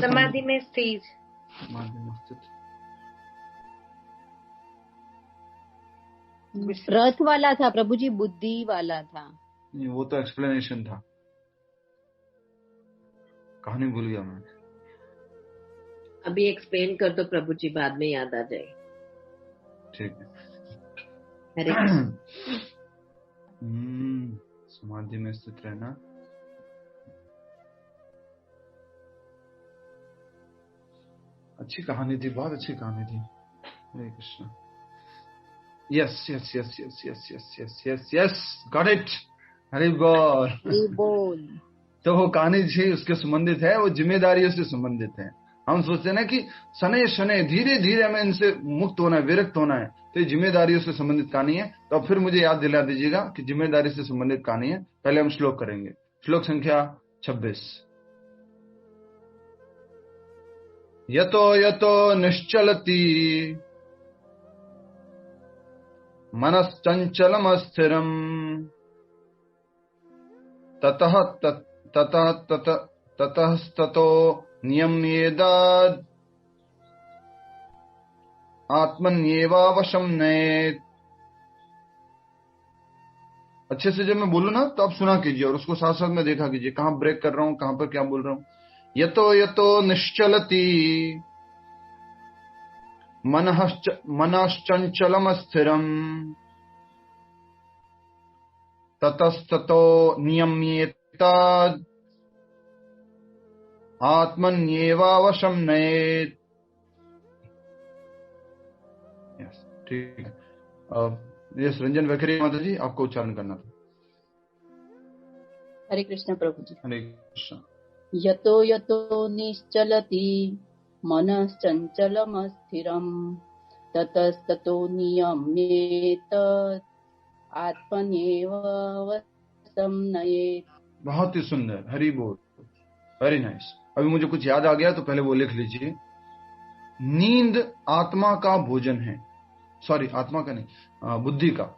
समाधि में स्थित। रथ वाला था प्रभु जी, बुद्धि वाला था। नहीं, वो तो एक्सप्लेनेशन था, कहानी भूल गया मैं। अभी एक्सप्लेन कर दो प्रभु जी, बाद में याद आ जाए। ठीक है, हरे समाधि में स्थित रहना। अच्छी कहानी थी, बहुत अच्छी कहानी थी। Hare Krishna. Yes yes yes yes yes yes yes yes yes, got it. Hari बोल। तो वो कहानी जी उसके संबंधित है, वो जिम्मेदारियों से संबंधित है। हम सोचते हैं ना कि शनै शनै धीरे धीरे हमें इनसे मुक्त होना है, विरक्त होना है, तो ये जिम्मेदारियों से संबंधित कहानी है। तो अब फिर मुझे याद दिला दीजिएगा कि जिम्मेदारी से संबंधित कहानी है। पहले हम श्लोक करेंगे, श्लोक संख्या 26। यतो यतो निश्चलति मनश्चंचलमस्थिरम् ततस्ततो नियम्येदात् आत्मन्येवावशं नयेत्। अच्छे से जब मैं बोलूं ना तो आप सुना कीजिए और उसको साथ साथ में देखा कीजिए, कहां ब्रेक कर रहा हूं, कहां पर क्या बोल रहा हूं। यतो यतो निश्चलति मनश्चंचलमस्थिरम् ततस्ततो नियम्येतात् आत्मन्येवावशं नयेत्। ठीक है, ये रंजन वैखरी माता जी आपको उच्चारण करना था। हरे कृष्ण प्रभु जी। हरे कृष्ण। यतो यतो निश्चलति मनश्चंचलमस्थिरम् ततस्ततो नियम्येत आत्मन्येव वशं नयेत्। बहुत ही सुंदर, हरि बोल, वेरी नाइस। अभी मुझे कुछ याद आ गया तो पहले वो लिख लीजिए। नींद आत्मा का भोजन है, सॉरी आत्मा का नहीं, बुद्धि का।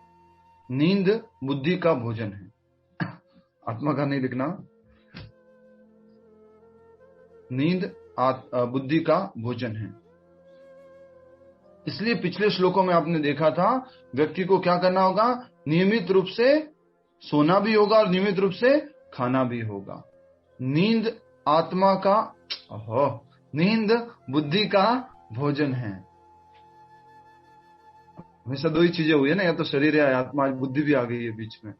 नींद बुद्धि का भोजन है, आत्मा का नहीं लिखना। नींद बुद्धि का भोजन है। इसलिए पिछले श्लोकों में आपने देखा था व्यक्ति को क्या करना होगा, नियमित रूप से सोना भी होगा और नियमित रूप से खाना भी होगा। नींद आत्मा का, नींद बुद्धि का भोजन है। हमेशा दो ही चीजें हुई है ना, या तो शरीर या आत्मा, आज बुद्धि भी आ गई है बीच में।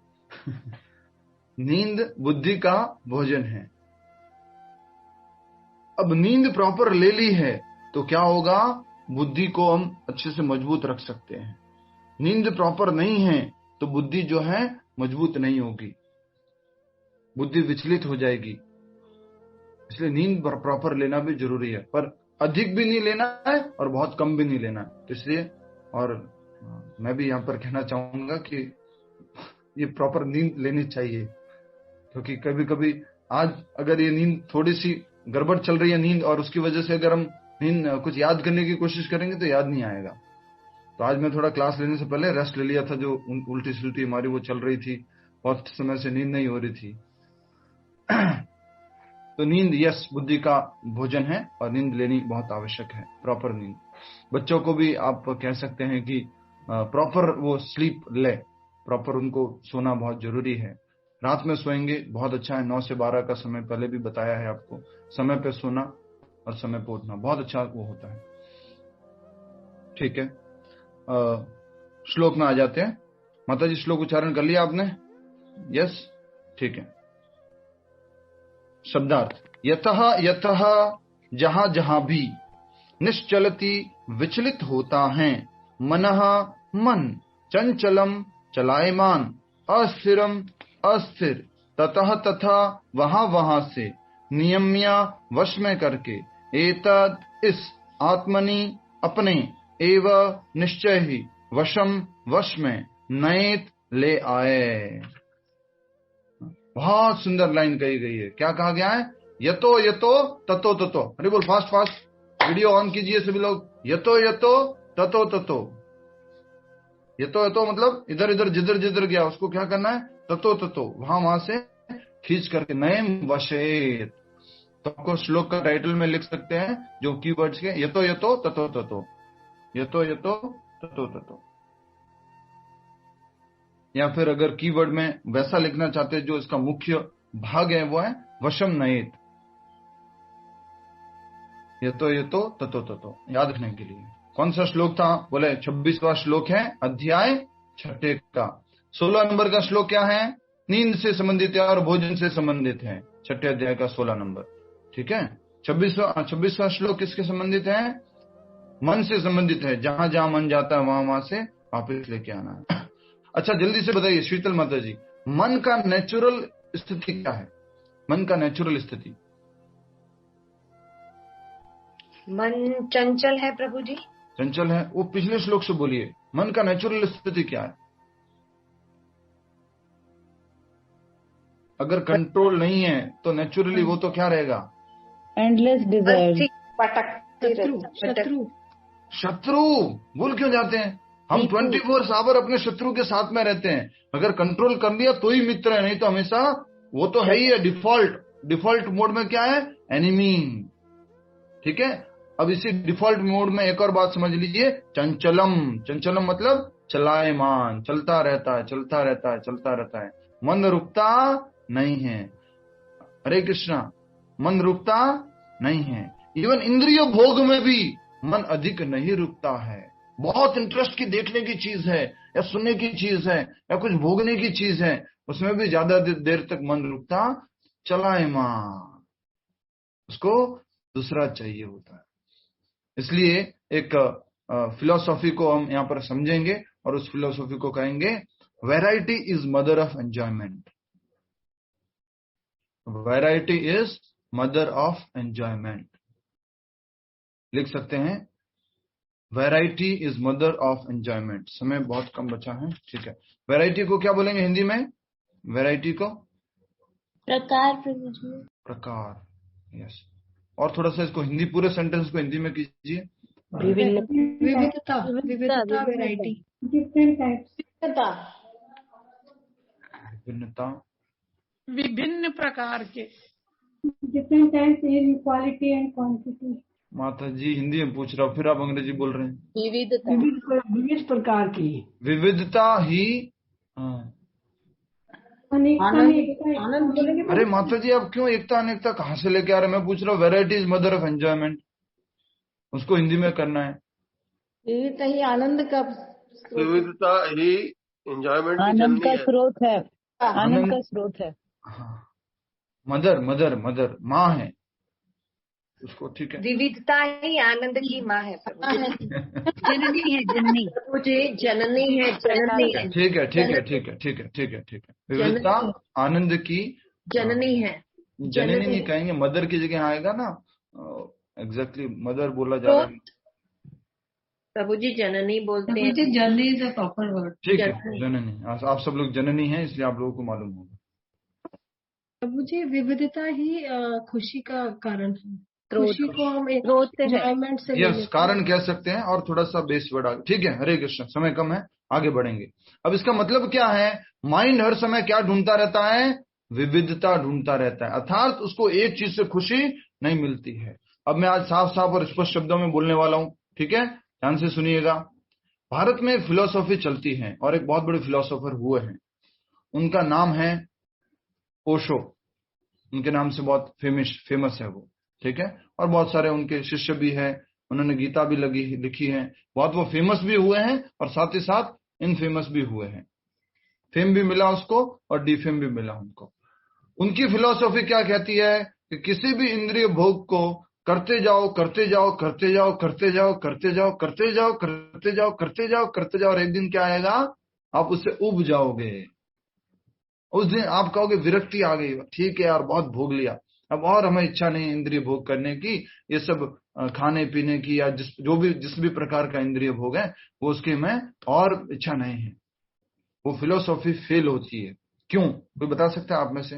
नींद बुद्धि का भोजन है। अब नींद प्रॉपर ले ली है तो क्या होगा, बुद्धि को हम अच्छे से मजबूत रख सकते हैं। नींद प्रॉपर नहीं है तो बुद्धि जो है मजबूत नहीं होगी, बुद्धि विचलित हो जाएगी। इसलिए नींद प्रॉपर लेना भी जरूरी है, पर अधिक भी नहीं लेना है और बहुत कम भी नहीं लेना है। तो इसलिए, और मैं भी यहाँ पर कहना चाहूंगा कि ये प्रॉपर नींद लेनी चाहिए, क्योंकि कभी कभी आज अगर ये नींद थोड़ी सी गड़बड़ चल रही है नींद, और उसकी वजह से अगर हम नींद कुछ याद करने की कोशिश करेंगे तो याद नहीं आएगा। तो आज मैं थोड़ा क्लास लेने से पहले रेस्ट ले लिया था, जो उल्टी सुल्टी हमारी वो चल रही थी, बहुत समय से नींद नहीं हो रही थी। तो नींद यस बुद्धि का भोजन है और नींद लेनी बहुत आवश्यक है, प्रॉपर नींद। बच्चों को भी आप कह सकते हैं कि प्रॉपर वो स्लीप ले, प्रॉपर उनको सोना बहुत जरूरी है। रात में सोएंगे बहुत अच्छा है, 9 से 12 का समय पहले भी बताया है आपको। समय पे सोना और समय पे उठना बहुत अच्छा वो होता है। ठीक है, श्लोक में आ जाते हैं। माता जी श्लोक उच्चारण कर लिया आपने? यस, ठीक है। शब्दार्थ, यतः यतः जहां जहां भी, निश्चलति विचलित होता है, मनः मन, चंचलम चलायमान, अस्थिरम अस्थिर, ततः तथा वहां वहां से, नियम्या वश में करके, एतद इस, आत्मनि अपने, एव निश्चय ही, वशम वश में, नयेत ले आए। बहुत सुंदर लाइन कही गई है। क्या कहा गया है? यतो यतो ततो ततो। अरे बोल, फास्ट फास्ट वीडियो ऑन कीजिए सभी लोग। यतो यतो ततो ततो। यतो यतो मतलब इधर इधर जिधर जिधर गया उसको क्या करना है, ततो ततो, वहां वहां से खींच करके, नयम वशेत। तो आपको श्लोक का टाइटल में लिख सकते हैं जो कीवर्ड्स के, यतो यतो ततो ततो, यतो यतो ततो ततो। या फिर अगर कीवर्ड में वैसा लिखना चाहते हैं जो इसका मुख्य भाग है, वो है वशम नयेत, यतो यतो ततो ततो, याद रखने के लिए। कौन सा श्लोक था? बोले 26वां श्लोक है, अध्याय 6 का। 16 नंबर का श्लोक क्या है? नींद से संबंधित है और भोजन से संबंधित है, 6 अध्याय का 16 नंबर। ठीक है, 26वां श्लोक किसके संबंधित है? मन से संबंधित है, जहां जहां मन जाता है वहां वहां से वापस लेके आना है। अच्छा जल्दी से बताइए शीतल माता जी, मन का नेचुरल स्थिति क्या है? मन का नेचुरल स्थिति? मन चंचल है प्रभु जी। चंचल है, वो पिछले श्लोक से बोलिए। मन का नेचुरल स्थिति क्या है? अगर कंट्रोल नहीं है तो नेचुरली वो तो क्या रहेगा? एंडलेस डिजायर, शत्रु। शत्रु। भूल क्यों जाते हैं? हम 24 आवर अपने शत्रु के साथ में रहते हैं। अगर कंट्रोल कर लिया तो ही मित्र है, नहीं तो हमेशा वो तो है ही है। डिफॉल्ट मोड में क्या है? एनिमी। ठीक है, अब इसी डिफॉल्ट मोड में एक और बात समझ लीजिए, चंचलम। चंचलम मतलब चलायमान, चलता रहता है, चलता रहता है, चलता रहता है। मन रुकता नहीं है। हरे कृष्णा, मन रुकता नहीं है। इवन इंद्रिय भोग में भी मन अधिक नहीं रुकता है। बहुत इंटरेस्ट की देखने की चीज है या सुनने की चीज है या कुछ भोगने की चीज है, उसमें भी ज्यादा देर तक मन रुकता चलायमान, उसको दूसरा चाहिए होता है। इसलिए एक फिलॉसफी को हम यहाँ पर समझेंगे और उस फिलॉसफी को कहेंगे variety is mother of enjoyment. Variety is mother of enjoyment. लिख सकते हैं, variety is mother of enjoyment. समय बहुत कम बचा है, ठीक है। वैरायटी को क्या बोलेंगे हिंदी में? वैरायटी को प्रकार प्रभु जी। प्रकार, यस। और थोड़ा सा इसको हिंदी, पूरे सेंटेंस को हिंदी में कीजिए। विविधता, विविधता, वैरायटी, डिफरेंट टाइप्स, भिन्नता, विभिन्न प्रकार के, different types in quality and quantity. माता जी हिंदी में पूछ रहा हूँ, फिर आप अंग्रेजी बोल रहे हैं। विविधता, विविध प्रकार की, विविधता ही, हाँ। आनंद बोलेंगे। अरे माता जी आप क्यों एकता अनेकता कहाँ से लेके आ रहे हैं? मैं पूछ रहा हूँ variety is mother of enjoyment, उसको हिंदी में करना है। विविधता ही आनंद का, विविधता ही एंजॉयमेंट आनंद का स्रोत है, आनंद आनंद का स्रोत है। हाँ, मदर मदर मदर माँ है उसको, ठीक है। विविधता ही आनंद की माँ है। जननी है, जननी। मुझे जननी है, जननी है, ठीक है ठीक है ठीक है ठीक है ठीक है ठीक है। विविधता आनंद की जननी है। जननी नहीं कहेंगे, मदर की जगह आएगा ना। एग्जैक्टली मदर बोला जा रहा है। प्रभु जी जननी बोलते हैं। जननी इज अ प्रॉपर वर्ड। ठीक है, जननी। आप सब लोग जननी हैं, इसलिए आप लोगों को मालूम होगा। प्रभु जी विविधता ही खुशी का कारण है। स्रोत। खुशी को हम स्रोत है। एंजॉयमेंट से ले यस, लेते हैं। कारण कह सकते हैं और थोड़ा सा बेस वर्ड आगे, ठीक है। हरे कृष्ण, समय कम है, आगे बढ़ेंगे। अब इसका मतलब क्या है? माइंड हर समय क्या ढूंढता रहता है? विविधता ढूंढता रहता है, अर्थात उसको एक चीज से खुशी नहीं मिलती है। अब मैं आज साफ साफ और स्पष्ट शब्दों में बोलने वाला हूं, ठीक है, ध्यान से सुनिएगा। भारत में फिलोसॉफी चलती है और एक बहुत बड़े फिलोसोफर हुए हैं, उनका नाम है ओशो। उनके नाम से बहुत फेमस है वो, ठीक है। और बहुत सारे उनके शिष्य भी हैं, उन्होंने गीता भी लिखी है, बहुत वो फेमस भी हुए हैं और साथ ही साथ इनफेमस भी हुए हैं। फेम भी मिला उसको और डिफेम भी मिला उनको। उनकी फिलॉसफी क्या कहती है कि किसी भी इंद्रिय भोग को करते जाओ करते जाओ करते जाओ करते जाओ करते जाओ करते जाओ करते जाओ करते जाओ करते जाओ, और एक दिन क्या आएगा? आप उससे उब जाओगे। उस दिन आप कहोगे विरक्ति आ गई, ठीक है यार बहुत भोग लिया, अब और हमें इच्छा नहीं इंद्रिय भोग करने की, ये सब खाने पीने की या जिस भी प्रकार का इंद्रिय भोग है वो उसकी में और इच्छा नहीं है। वो फिलोसॉफी फेल होती है। क्यों? कोई बता सकता है आप में से?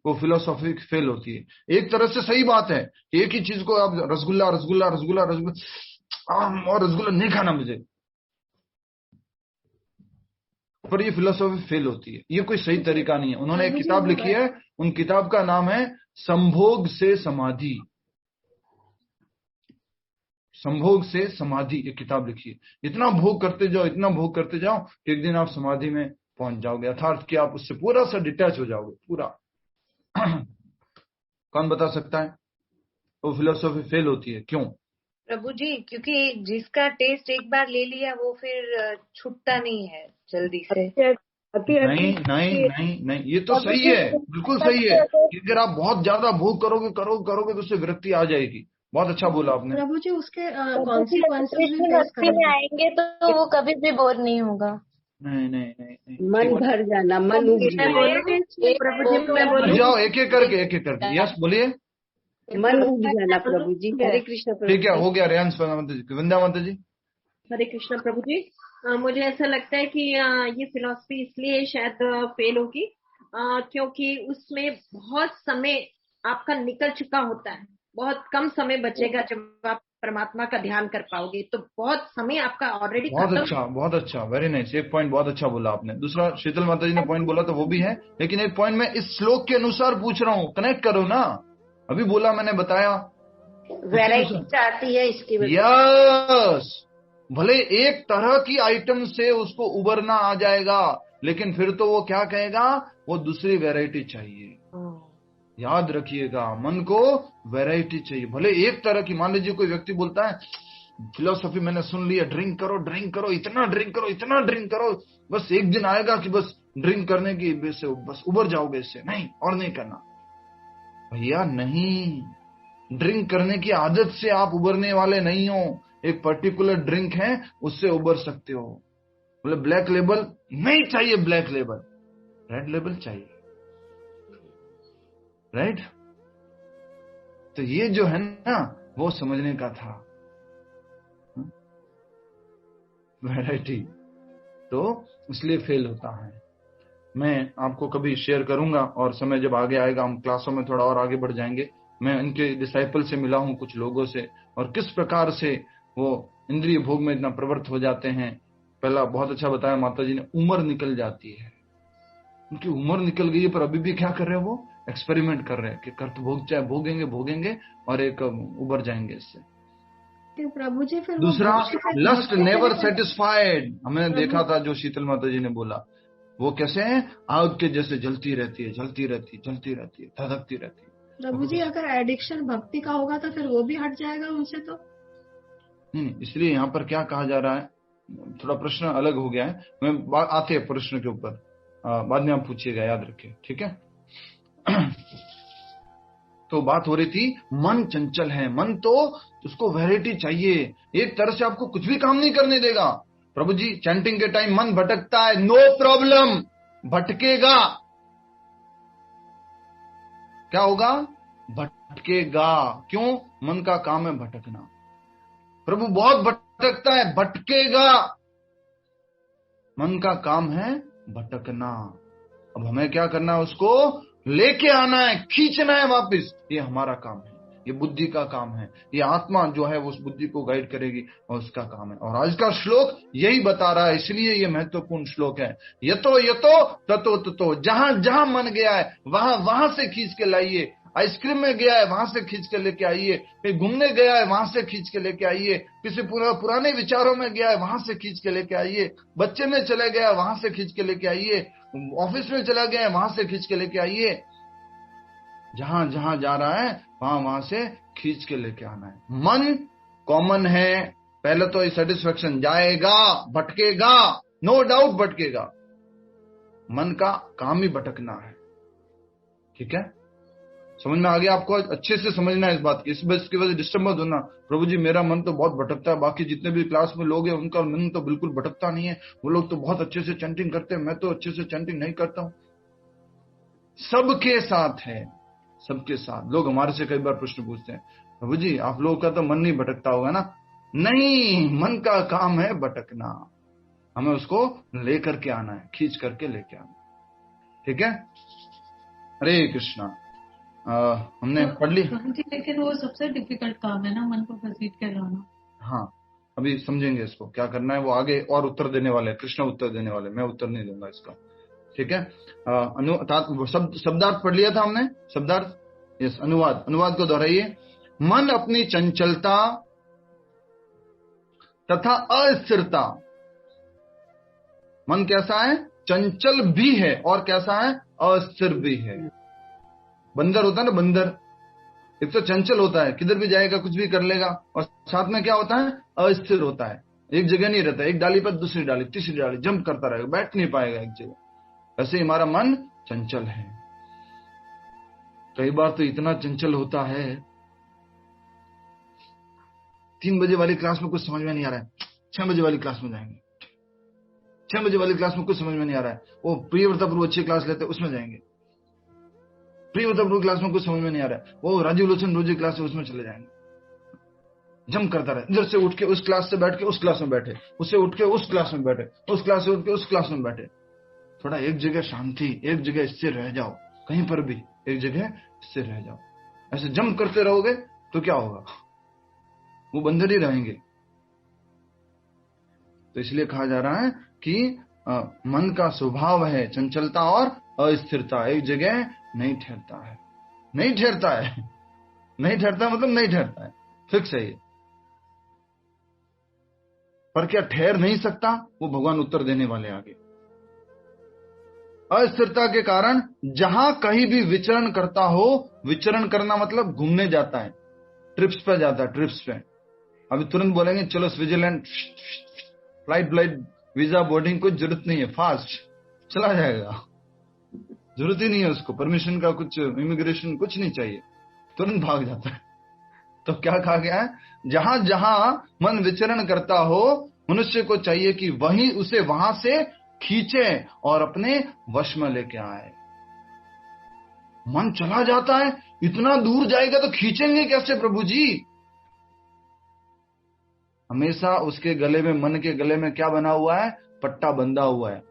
वो फिलोसॉफी फेल होती है। एक तरह से सही बात है, एक ही चीज को आप रसगुल्ला रसगुल्ला रसगुल्ला रसगुल्ला और रसगुल्ला नहीं खाना मुझे, पर ये फिलोसॉफी फेल होती है। ये कोई सही तरीका नहीं है। उन्होंने एक किताब लिखी है, उन किताब का नाम है संभोग से समाधि। संभोग से समाधि एक किताब लिखी है। इतना भोग करते जाओ, इतना भोग करते जाओ कि एक दिन आप समाधि में पहुंच जाओगे, अर्थात कि आप उससे पूरा सा डिटैच हो जाओगे, पूरा। कौन बता सकता है? वो फिलोसॉफी फेल होती है। क्यों? प्रभु जी क्योंकि जिसका टेस्ट एक बार ले लिया वो फिर छूटता नहीं है जल्दी से। नहीं नहीं नहीं नहीं, ये तो सही है, बिल्कुल सही है कि अगर आप बहुत ज्यादा भोग करोगे तो उससे विरक्ति आ जाएगी। बहुत अच्छा बोला आपने प्रभु जी। उसके कॉन्सिक्वेंसेस भी फेस करेंगे। आएंगे तो वो कभी भी बोर नहीं होगा। नहीं नहीं नहीं नहीं, मन भर जाना, मन उब जाना। जाओ एक एक करके। यस बोलिए। मन उब जाना प्रभु जी। हरे कृष्ण प्रभु ठीक है, हो गया। रेयांश वृंदा माता जी। हरे कृष्ण प्रभु जी। मुझे ऐसा लगता है कि ये फिलॉसफी इसलिए शायद फेल होगी क्योंकि उसमें बहुत समय आपका निकल चुका होता है, बहुत कम समय बचेगा जब आप परमात्मा का ध्यान कर पाओगे, तो बहुत समय आपका ऑलरेडी बहुत अच्छा, वेरी नाइस। एक पॉइंट बहुत अच्छा बोला आपने। दूसरा शीतल माता जी ने पॉइंट बोला तो वो भी है, लेकिन एक पॉइंट मैं इस श्लोक के अनुसार पूछ रहा हूँ, कनेक्ट करो ना। अभी बोला मैंने, बताया वैरायटी चाहती है इसकी वजह। यस, भले एक तरह की आइटम से उसको उबरना आ जाएगा, लेकिन फिर तो वो क्या कहेगा? वो दूसरी वैरायटी चाहिए। याद रखिएगा, मन को वैरायटी चाहिए। भले एक तरह की, मान लीजिए कोई व्यक्ति बोलता है फिलोसॉफी मैंने सुन लिया, ड्रिंक करो ड्रिंक करो, इतना ड्रिंक करो इतना ड्रिंक करो, बस एक दिन आएगा कि बस ड्रिंक करने की बस उबर जाओगे इससे, नहीं और नहीं करना। भैया नहीं, ड्रिंक करने की आदत से आप उबरने वाले नहीं हो। एक पर्टिकुलर ड्रिंक है, उससे उबर सकते हो। बोले ब्लैक लेबल नहीं चाहिए, ब्लैक लेबल, रेड लेबल चाहिए, राइट? तो ये जो है ना, वो समझने का था। वैरायटी, तो इसलिए फेल होता है। मैं आपको कभी शेयर करूंगा और समय जब आगे आएगा हम क्लासों में थोड़ा और आगे बढ़ जाएंगे। मैं इनके डिसाइपल से मिला हूं, कुछ लोगों से, और किस प्रकार से वो इंद्रिय भोग में इतना प्रवृत्त हो जाते हैं। पहला बहुत अच्छा बताया माता जी ने, उम्र निकल जाती है, उनकी उम्र निकल गई है पर अभी भी क्या कर रहे हैं, वो एक्सपेरिमेंट कर रहे हैं कि कर्त भोग चाहे भोगेंगे और एक उबर जाएंगे इससे। प्रभु जी फिर दूसरा, लस्ट नेवर सेटिस्फाइड। हमने देखा था जो शीतल माता जी ने बोला, वो कैसे है, आग के जैसे जलती रहती है, धधकती रहती है। प्रभु जी अगर एडिक्शन भक्ति का होगा तो फिर वो भी हट जाएगा उनसे तो नहीं। इसलिए यहाँ पर क्या कहा जा रहा है, थोड़ा प्रश्न अलग हो गया है, मैं आते हैं प्रश्न के ऊपर, बाद में आप पूछिएगा, याद रखिए, ठीक है। तो बात हो रही थी, मन चंचल है, मन तो उसको वैरायटी चाहिए, एक तरह से आपको कुछ भी काम नहीं करने देगा। प्रभु जी चैंटिंग के टाइम मन भटकता है, नो प्रॉब्लम, भटकेगा, क्या होगा, भटकेगा। क्यों, मन का काम है भटकना। प्रभु बहुत भटकता है, भटकेगा, मन का काम है भटकना। अब हमें क्या करना है, उसको लेके आना है, खींचना है वापस, ये हमारा काम है, ये बुद्धि का काम है, ये आत्मा जो है वो उस बुद्धि को गाइड करेगी और उसका काम है। और आज का श्लोक यही बता रहा है, इसलिए ये महत्वपूर्ण श्लोक है। यतो यतो ततो ततो, जहां जहां मन गया है वहां वहां से खींच के लाइए। आइसक्रीम में गया है वहां से खींच के लेके आइए, कहीं घूमने गया है वहां से खींच के लेके आइए, किसी पुराने विचारों में गया है वहां से खींच के लेके आइए, बच्चे में चले गया वहां से खींच के लेके आइए, ऑफिस में चला गया वहां से खींच के लेके आइए। जहां जहां जा रहा है वहां वहां से खींच के लेके आना है। मन कॉमन है, पहले तो सेटिस्फेक्शन जाएगा, भटकेगा, नो डाउट भटकेगा, मन का काम ही भटकना है, ठीक है। समझ में आ गया आपको, अच्छे से समझना है इस बात की, इसकी वजह से डिस्टर्ब मत होना। प्रभु जी मेरा मन तो बहुत भटकता है, बाकी जितने भी क्लास में लोग हैं उनका मन तो बिल्कुल भटकता नहीं है, वो लोग तो बहुत अच्छे से चैंटिंग करते हैं, मैं तो अच्छे से चैंटिंग नहीं करता हूं। सबके साथ है, सबके साथ। लोग हमारे से कई बार प्रश्न पूछते हैं, प्रभु जी आप लोगों का तो मन नहीं भटकता होगा ना? नहीं, मन का काम है भटकना, हमें उसको लेकर के आना है, खींच करके लेके आना, ठीक है। हरे कृष्णा। हमने पढ़ ली, लेकिन वो सबसे डिफिकल्ट काम है ना, मन को घसीट के लाना। हाँ, अभी समझेंगे इसको क्या करना है, वो आगे और उत्तर देने वाले, कृष्ण उत्तर देने वाले, मैं उत्तर नहीं दूंगा इसका, ठीक है। शब्दार्थ पढ़ लिया था हमने, शब्दार्थ, यस। अनुवाद को दोहराइए। मन अपनी चंचलता तथा अस्थिरता, मन कैसा है, चंचल भी है और कैसा है, अस्थिर भी है। बंदर होता है ना, बंदर एक तो चंचल होता है, किधर भी जाएगा कुछ भी कर लेगा, और साथ में क्या होता है, अस्थिर होता है, एक जगह नहीं रहता, एक डाली पर दूसरी डाली तीसरी डाली जंप करता रहेगा, बैठ नहीं पाएगा एक जगह। ऐसे हमारा मन चंचल है। कई बार तो इतना चंचल होता है, 3 बजे वाली क्लास में कुछ समझ में नहीं आ रहा है, 6 बजे वाली क्लास में जाएंगे, 6 बजे वाली क्लास में कुछ समझ में नहीं आ रहा है, वो प्रियव्रता प्रभु अच्छी क्लास लेते उसमें जाएंगे, प्रियव्रता प्रभु क्लास में कुछ समझ में नहीं आ रहा है, वो राजीव लोचन रोजी क्लास है उसमें चले जाएंगे, जंप करता रहे, इधर से उठ के उस क्लास से बैठ के उस क्लास में बैठे, उससे उठ के उस क्लास में बैठे, उस क्लास से उठ के उस क्लास में बैठे। थोड़ा एक जगह शांति, एक जगह स्थिर रह जाओ, कहीं पर भी एक जगह स्थिर रह जाओ। ऐसे जंप करते रहोगे तो क्या होगा, वो बंदर ही रहेंगे। तो इसलिए कहा जा रहा है कि मन का स्वभाव है चंचलता और अस्थिरता, एक जगह नहीं ठहरता है, नहीं ठहरता है, नहीं ठहरता मतलब नहीं ठहरता है, फिक्स है ये। पर क्या ठहर नहीं सकता, वो भगवान उत्तर देने वाले आगे। अस्थिरता के कारण जहां कहीं भी विचरण करता हो, विचरण करना मतलब घूमने जाता है, ट्रिप्स पे जाता है, ट्रिप्स पे। अभी तुरंत बोलेंगे चलो स्विट्जरलैंड, फ्लाइट वीजा बोर्डिंग कोई जरूरत नहीं है, फास्ट चला जाएगा, जरूरत ही नहीं है उसको, परमिशन का कुछ इमिग्रेशन कुछ नहीं चाहिए, तुरंत भाग जाता है। तो क्या कहा गया है, जहां जहां मन विचरण करता हो, मनुष्य को चाहिए कि वही उसे वहां से खींचे और अपने वश में लेके आए। मन चला जाता है, इतना दूर जाएगा तो खींचेंगे कैसे प्रभु जी? हमेशा उसके गले में, मन के गले में क्या बना हुआ है? पट्टा बंधा हुआ है।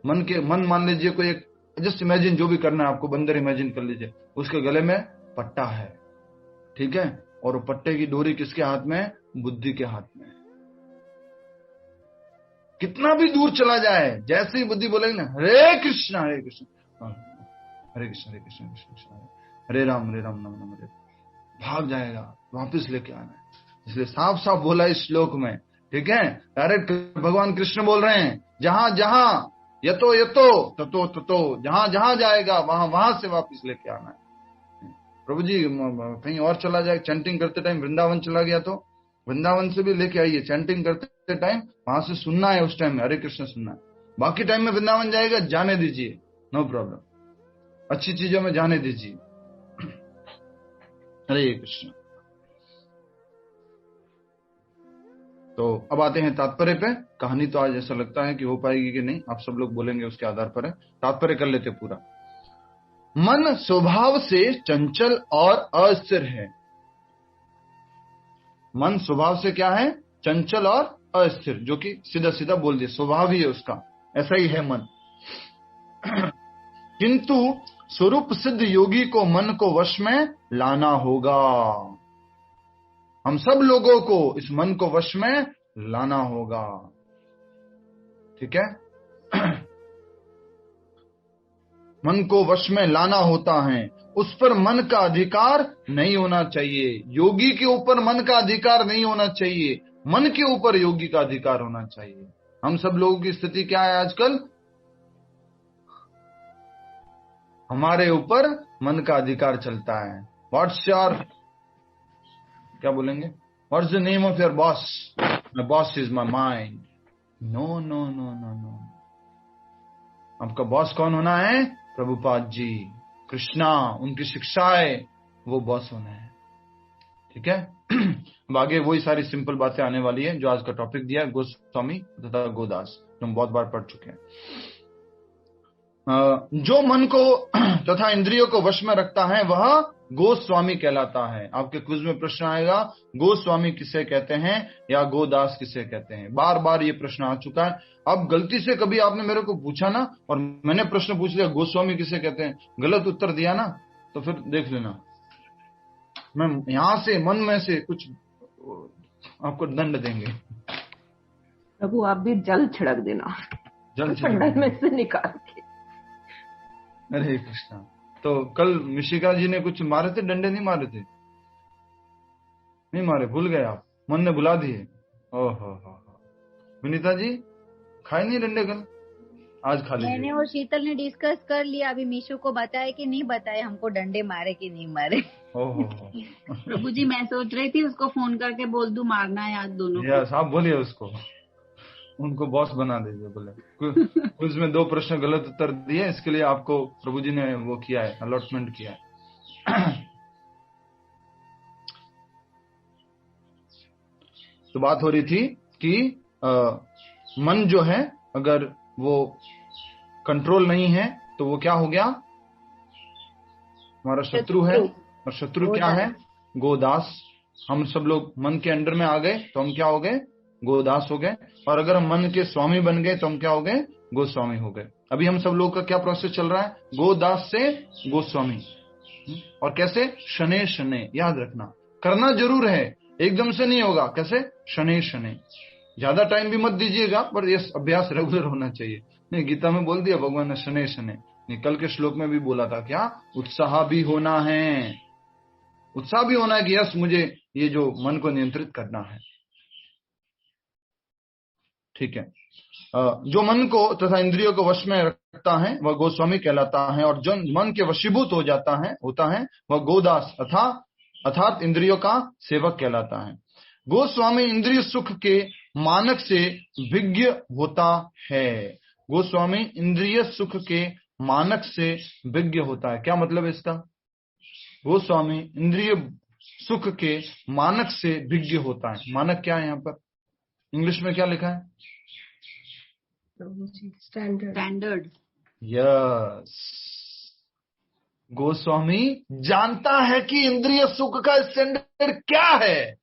मन मान लीजिए कोई एक, जस्ट इमेजिन, जो भी करना है आपको, बंदर इमेजिन कर लीजिए, उसके गले में पट्टा है, ठीक है, और पट्टे की डोरी किसके हाथ में है? बुद्धि के हाथ में है। कितना भी दूर चला जाए, जैसे ही बुद्धि बोलेगी ना हरे कृष्णा हरे कृष्ण, हरे कृष्ण हरे कृष्ण कृष्ण कृष्ण हरे राम राम राम हरे, भाग जाएगा, वापस लेके आना है। इसलिए साफ साफ बोला इस श्लोक में, ठीक है, डायरेक्ट भगवान कृष्ण बोल रहे हैं, जहां जहां यतो यतो ततो ततो, जहां जहां जाएगा वहां वहां से वापस लेके आना है। प्रभु जी कहीं और चला जाए, चैंटिंग करते टाइम वृंदावन चला गया तो वृंदावन से भी लेके आइए, चैंटिंग करते टाइम वहां से सुनना है, उस टाइम में हरे कृष्ण सुनना है। बाकी टाइम में वृंदावन जाएगा, जाने दीजिए, नो प्रॉब्लम, अच्छी चीजों में जाने दीजिए। हरे कृष्ण। तो अब आते हैं तात्पर्य पे। कहानी तो आज ऐसा लगता है कि हो पाएगी कि नहीं, आप सब लोग बोलेंगे उसके आधार पर है। तात्पर्य कर लेते पूरा। मन स्वभाव से चंचल और अस्थिर है। मन स्वभाव से क्या है? चंचल और अस्थिर, जो कि सीधा सीधा बोल दिया, स्वभाव ही है उसका, ऐसा ही है मन। किंतु स्वरूप सिद्ध योगी को मन को वश में लाना होगा। हम सब लोगों को इस मन को वश में लाना होगा, ठीक है। मन को वश में लाना होता है, उस पर मन का अधिकार नहीं होना चाहिए। योगी के ऊपर मन का अधिकार नहीं होना चाहिए, मन के ऊपर योगी का अधिकार होना चाहिए। हम सब लोगों की स्थिति क्या है आजकल? हमारे ऊपर मन का अधिकार चलता है। व्हाट्स योर, क्या बोलेंगे, what's the name of your boss? My boss is my mind. No no no no no, आपका बॉस कौन होना है? प्रभुपाद जी, कृष्णा, उनकी शिक्षाएं, वो बॉस होना है, ठीक है। अब आगे वही सारी सिंपल बातें आने वाली है जो आज का टॉपिक दिया है, गोस्वामी तथा गोदास, जो हम बहुत बार पढ़ चुके हैं। जो मन को तथा इंद्रियों को वश में रखता है वह गोस्वामी कहलाता है। आपके क्विज में प्रश्न आएगा, गोस्वामी किसे कहते हैं या गोदास किसे कहते हैं? बार बार ये प्रश्न आ चुका है। अब गलती से कभी आपने मेरे को पूछा ना और मैंने प्रश्न पूछ लिया गोस्वामी किसे कहते हैं, गलत उत्तर दिया ना, तो फिर देख लेना, मैं यहां से मन में से कुछ आपको दंड देंगे। प्रभु आप भी जल छिड़क देना, जल छिड़क में से निकाल के। हरे कृष्णा। तो कल मिशिका जी ने कुछ मारे थे, डंडे नहीं मारे थे? नहीं मारे, भूल गए आप, मन ने बुला दिए। ओहो, विनीता जी खाए नहीं डंडे कल? आज खा लीजिए। मैंने और शीतल ने डिस्कस कर लिया, अभी मीशू को बताया कि नहीं बताया हमको डंडे मारे कि नहीं मारे। ओहो। प्रभु जी मैं सोच रही थी उसको फोन करके बोल दूं मारना है आज दोनों को। यस, आप बोलिए उसको, उनको बॉस बना दीजिए। बोले उसमें 2 प्रश्न गलत उत्तर दिए, इसके लिए आपको प्रभु जी ने वो किया है, अलॉटमेंट किया है। तो बात हो रही थी कि मन जो है अगर वो कंट्रोल नहीं है तो वो क्या हो गया? हमारा शत्रु है। और शत्रु क्या है? गोदास। हम सब लोग मन के अंडर में आ गए तो हम क्या हो गए? गोदास हो गए। और अगर हम मन के स्वामी बन गए तो हम क्या हो गए? गोस्वामी हो गए। अभी हम सब लोग का क्या प्रोसेस चल रहा है? गोदास से गोस्वामी। और कैसे? शनै शनै, याद रखना, करना जरूर है, एकदम से नहीं होगा। कैसे? शनै शनै, ज्यादा टाइम भी मत दीजिएगा, पर यह अभ्यास रेगुलर होना चाहिए। नहीं, गीता में बोल दिया भगवान ने शनै शनै। कल के श्लोक में भी बोला था, क्या? उत्साह भी होना है, उत्साह भी होना है कि यस मुझे ये जो मन को नियंत्रित करना है, ठीक है। जो मन को तथा इंद्रियों को वश में रखता है वह गोस्वामी कहलाता है, और जो मन के वशीभूत हो जाता है होता है वह गोदास अर्थात इंद्रियों का सेवक कहलाता है। गोस्वामी इंद्रिय सुख के मानक से विज्ञ होता है। गोस्वामी इंद्रिय सुख के मानक से विज्ञ होता है। क्या मतलब है इसका? गोस्वामी इंद्रिय सुख के मानक से विज्ञ होता है। मानक क्या है यहाँ पर? इंग्लिश में क्या लिखा है? स्टैंडर्ड। यस, गोस्वामी जानता है कि इंद्रिय सुख का स्टैंडर्ड क्या है।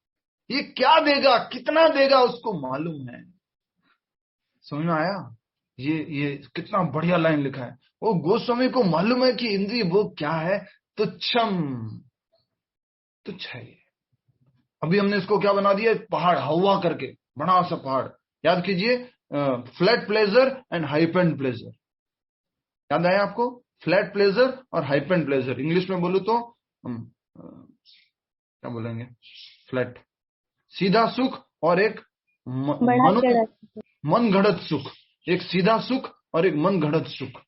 ये क्या देगा, कितना देगा, उसको मालूम है। समझ में आया? ये कितना बढ़िया लाइन लिखा है। वो गोस्वामी को मालूम है कि इंद्रिय वो क्या है, तुच्छम, तुच्छ है ये। अभी हमने इसको क्या बना दिया, पहाड़, हवा करके बड़ा सा पहाड़। याद कीजिए, फ्लैट प्लेजर एंड हाइपेंड प्लेजर, याद आया आपको? फ्लैट प्लेजर और हाइपेंड प्लेजर। इंग्लिश में बोलूं तो हम क्या बोलेंगे? फ्लैट, सीधा सुख, और एक मन घड़त सुख। एक सीधा सुख और एक मन घड़त सुख।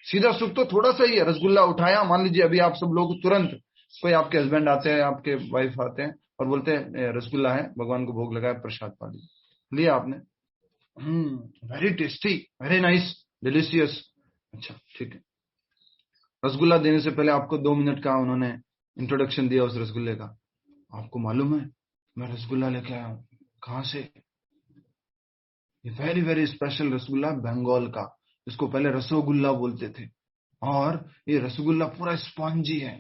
सीधा सुख तो थोड़ा सा ही है, रसगुल्ला उठाया, मान लीजिए अभी आप सब लोग तुरंत, कोई आपके हस्बैंड आते हैं, आपके वाइफ आते हैं और बोलते हैं रसगुल्ला है, भगवान को भोग लगाया, प्रसाद पा लिया आपने, very tasty, very nice, delicious. अच्छा ठीक है, रसगुल्ला देने से पहले आपको 2 मिनट का उन्होंने इंट्रोडक्शन दिया उस रसगुल्ले का। आपको मालूम है मैं रसगुल्ला लेके आया हूं, कहां से? ये very very special rasgulla, Bengal का, इसको पहले रसोगुल्ला बोलते थे। और ये रसगुल्ला पूरा स्पॉन्जी है,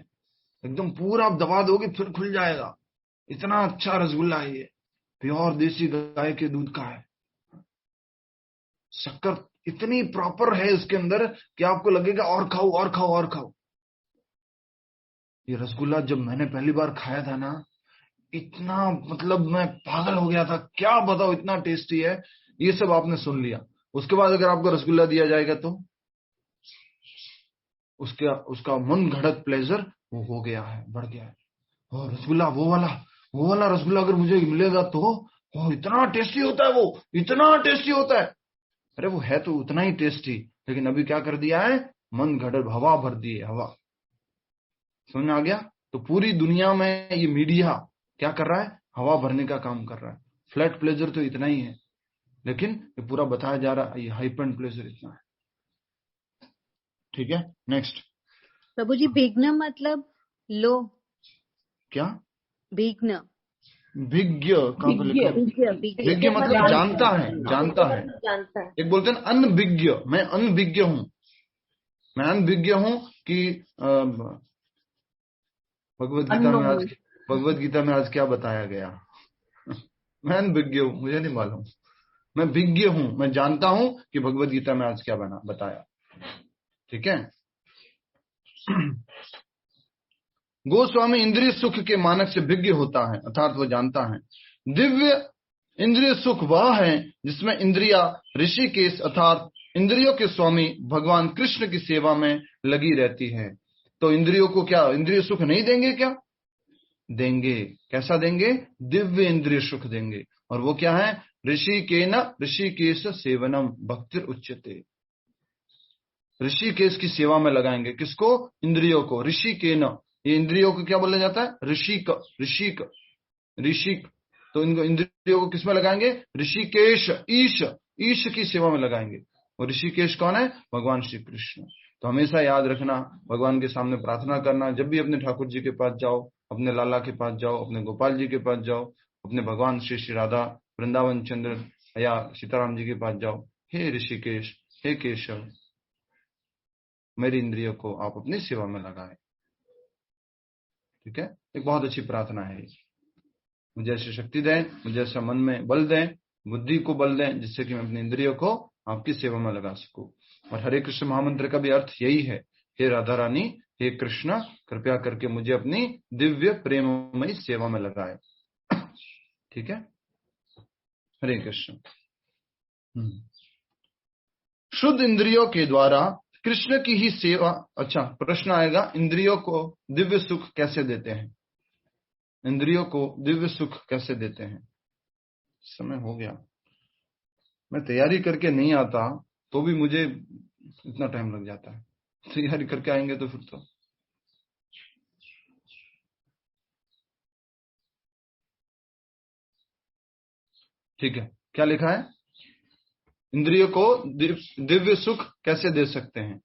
एकदम पूरा आप दबा दोगे फिर खुल जाएगा, इतना अच्छा रसगुल्ला है ये। प्योर देसी गाय के दूध का है। शक्कर इतनी प्रॉपर है इसके अंदर कि आपको लगेगा और खाओ और खाओ और खाओ। ये रसगुल्ला जब मैंने पहली बार खाया था ना, इतना मतलब मैं पागल हो गया था, क्या बताओ, इतना टेस्टी है। ये सब आपने सुन लिया। उसके बाद अगर आपको रसगुल्ला दिया जाएगा तो उसका मन घड़त प्लेजर वो हो गया है, बढ़ गया है। और रसगुल्ला वो वाला रसगुल्ला अगर मुझे मिलेगा तो इतना टेस्टी होता है, वो इतना टेस्टी होता है। अरे वो है तो उतना ही टेस्टी, लेकिन अभी क्या कर दिया है, मन घड़त, हवा भर दी है, हवा। समझ में आ गया? तो पूरी दुनिया में ये मीडिया क्या कर रहा है, हवा भरने का काम कर रहा है। फ्लैट प्लेजर तो इतना ही है, लेकिन ये पूरा बताया जा रहा है ये हाइपेंड प्लेजर इतना है। ठीक है, नेक्स्ट। प्रभु जी, विघ्न मतलब लो? क्या विघ्न? विज्ञ कहाँ पे लिखा? विज्ञ मतलब जानता है, जानता है। एक बोलते हैं अनभिज्ञ, मैं अनभिज्ञ हूं, मैं अनभिज्ञ हूं कि भगवत गीता में आज क्या बताया गया। मैं अनभिज्ञ हूं, मुझे नहीं मालूम। मैं विज्ञ हूं, मैं जानता हूं कि भगवत गीता में आज क्या बताया। ठीक है। गोस्वामी इंद्रिय सुख के मानक से विज्ञ होता है, अर्थात वो जानता है। दिव्य इंद्रिय सुख वह है जिसमें इंद्रिया ऋषिकेश अर्थात इंद्रियों के स्वामी भगवान कृष्ण की सेवा में लगी रहती है। तो इंद्रियों को क्या इंद्रिय सुख नहीं देंगे? क्या देंगे? कैसा देंगे? दिव्य इंद्रिय सुख देंगे। और वो क्या है? ऋषिकेश सेवनम भक्तिर उच्यते। ऋषिकेश की सेवा में लगाएंगे। किसको? इंद्रियों को। ऋषिकेन, ये इंद्रियों को क्या बोला जाता है? ऋषिक। तो इनको इंद्रियों को किसमें लगाएंगे? ऋषिकेश, ईश की सेवा में लगाएंगे। और ऋषिकेश कौन है? भगवान श्री कृष्ण। तो हमेशा याद रखना, भगवान के सामने प्रार्थना करना, जब भी अपने ठाकुर जी के पास जाओ, अपने लाला के पास जाओ, अपने गोपाल जी के पास जाओ, अपने भगवान श्री राधा वृंदावन चंद्र या सीताराम जी के पास जाओ, हे ऋषिकेश, हे केशव, मेरी इंद्रियों को आप अपनी सेवा में लगाएं। ठीक है, एक बहुत अच्छी प्रार्थना है। मुझे ऐसी शक्ति दें, मुझे ऐसा मन में बल दें, बुद्धि को बल दें, जिससे कि मैं अपनी इंद्रियों को आपकी सेवा में लगा सकूं। और हरे कृष्ण महामंत्र का भी अर्थ यही है, हे राधा रानी, हे कृष्ण, कृपया करके मुझे अपनी दिव्य प्रेममयी सेवा में लगाए। ठीक है, हरे कृष्ण। शुद्ध इंद्रियों के द्वारा कृष्ण की ही सेवा। अच्छा, प्रश्न आएगा, इंद्रियों को दिव्य सुख कैसे देते हैं? इंद्रियों को दिव्य सुख कैसे देते हैं? समय हो गया, मैं तैयारी करके नहीं आता तो भी मुझे इतना टाइम लग जाता है। तैयारी करके आएंगे तो फिर तो ठीक है। क्या लिखा है? इंद्रियों को दिव्य सुख कैसे दे सकते हैं?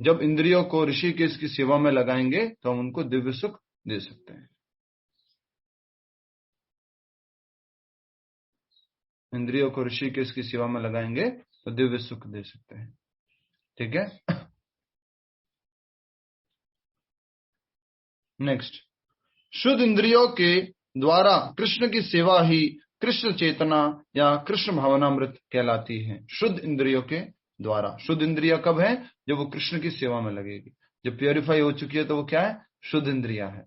जब इंद्रियों को ऋषिकेश की सेवा में लगाएंगे तो हम उनको दिव्य सुख दे सकते हैं। इंद्रियों को ऋषिकेश की सेवा में लगाएंगे तो दिव्य सुख दे सकते हैं। ठीक है, नेक्स्ट। शुद्ध इंद्रियों के द्वारा कृष्ण की सेवा ही कृष्ण चेतना या कृष्ण भावनामृत कहलाती है। शुद्ध इंद्रियों के द्वारा। शुद्ध इंद्रिया कब है? जब वो कृष्ण की सेवा में लगेगी। जब प्योरीफाई हो चुकी है तो वो क्या है? शुद्ध इंद्रिया है।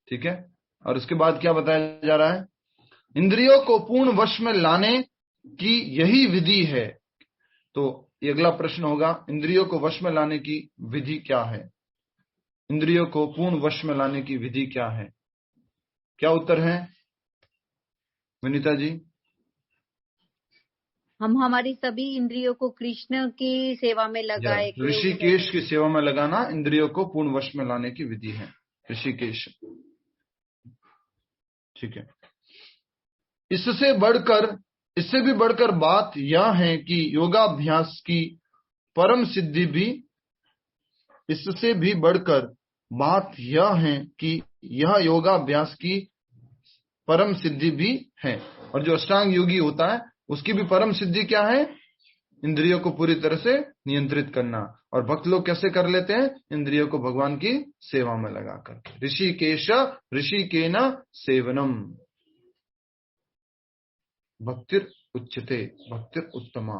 ठीक है। और उसके बाद क्या बताया जा रहा है? इंद्रियों को पूर्ण वश में लाने की यही विधि है। तो ये अगला प्रश्न होगा, इंद्रियों को वश में लाने की विधि क्या है? इंद्रियों को पूर्ण वश में लाने की विधि क्या है? क्या उत्तर है विनीता जी? हम हमारी सभी इंद्रियों को कृष्ण की सेवा में लगाए। ऋषिकेश की सेवा में लगाना इंद्रियों को पूर्ण वश में लाने की विधि है। ऋषिकेश। ठीक है। इससे भी बढ़कर बात यह है कि योगाभ्यास की परम सिद्धि भी, इससे भी बढ़कर बात यह है कि यह योगाभ्यास की परम सिद्धि भी है। और जो अष्टांग योगी होता है उसकी भी परम सिद्धि क्या है? इंद्रियों को पूरी तरह से नियंत्रित करना। और भक्त लोग कैसे कर लेते हैं? इंद्रियों को भगवान की सेवा में लगाकर। ऋषिकेन सेवनम भक्तिर उच्यते भक्तिर उत्तमा।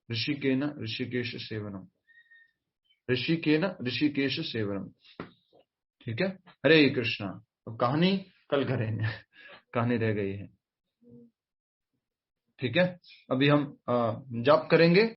ऋषिकेन ऋषिकेश सेवनम। ऋषिकेन ऋषिकेश सेवनम। ठीक है। हरे कृष्णा। अब कहानी कल करेंगे, कहानी रह गई है। ठीक है। अभी हम जाप करेंगे।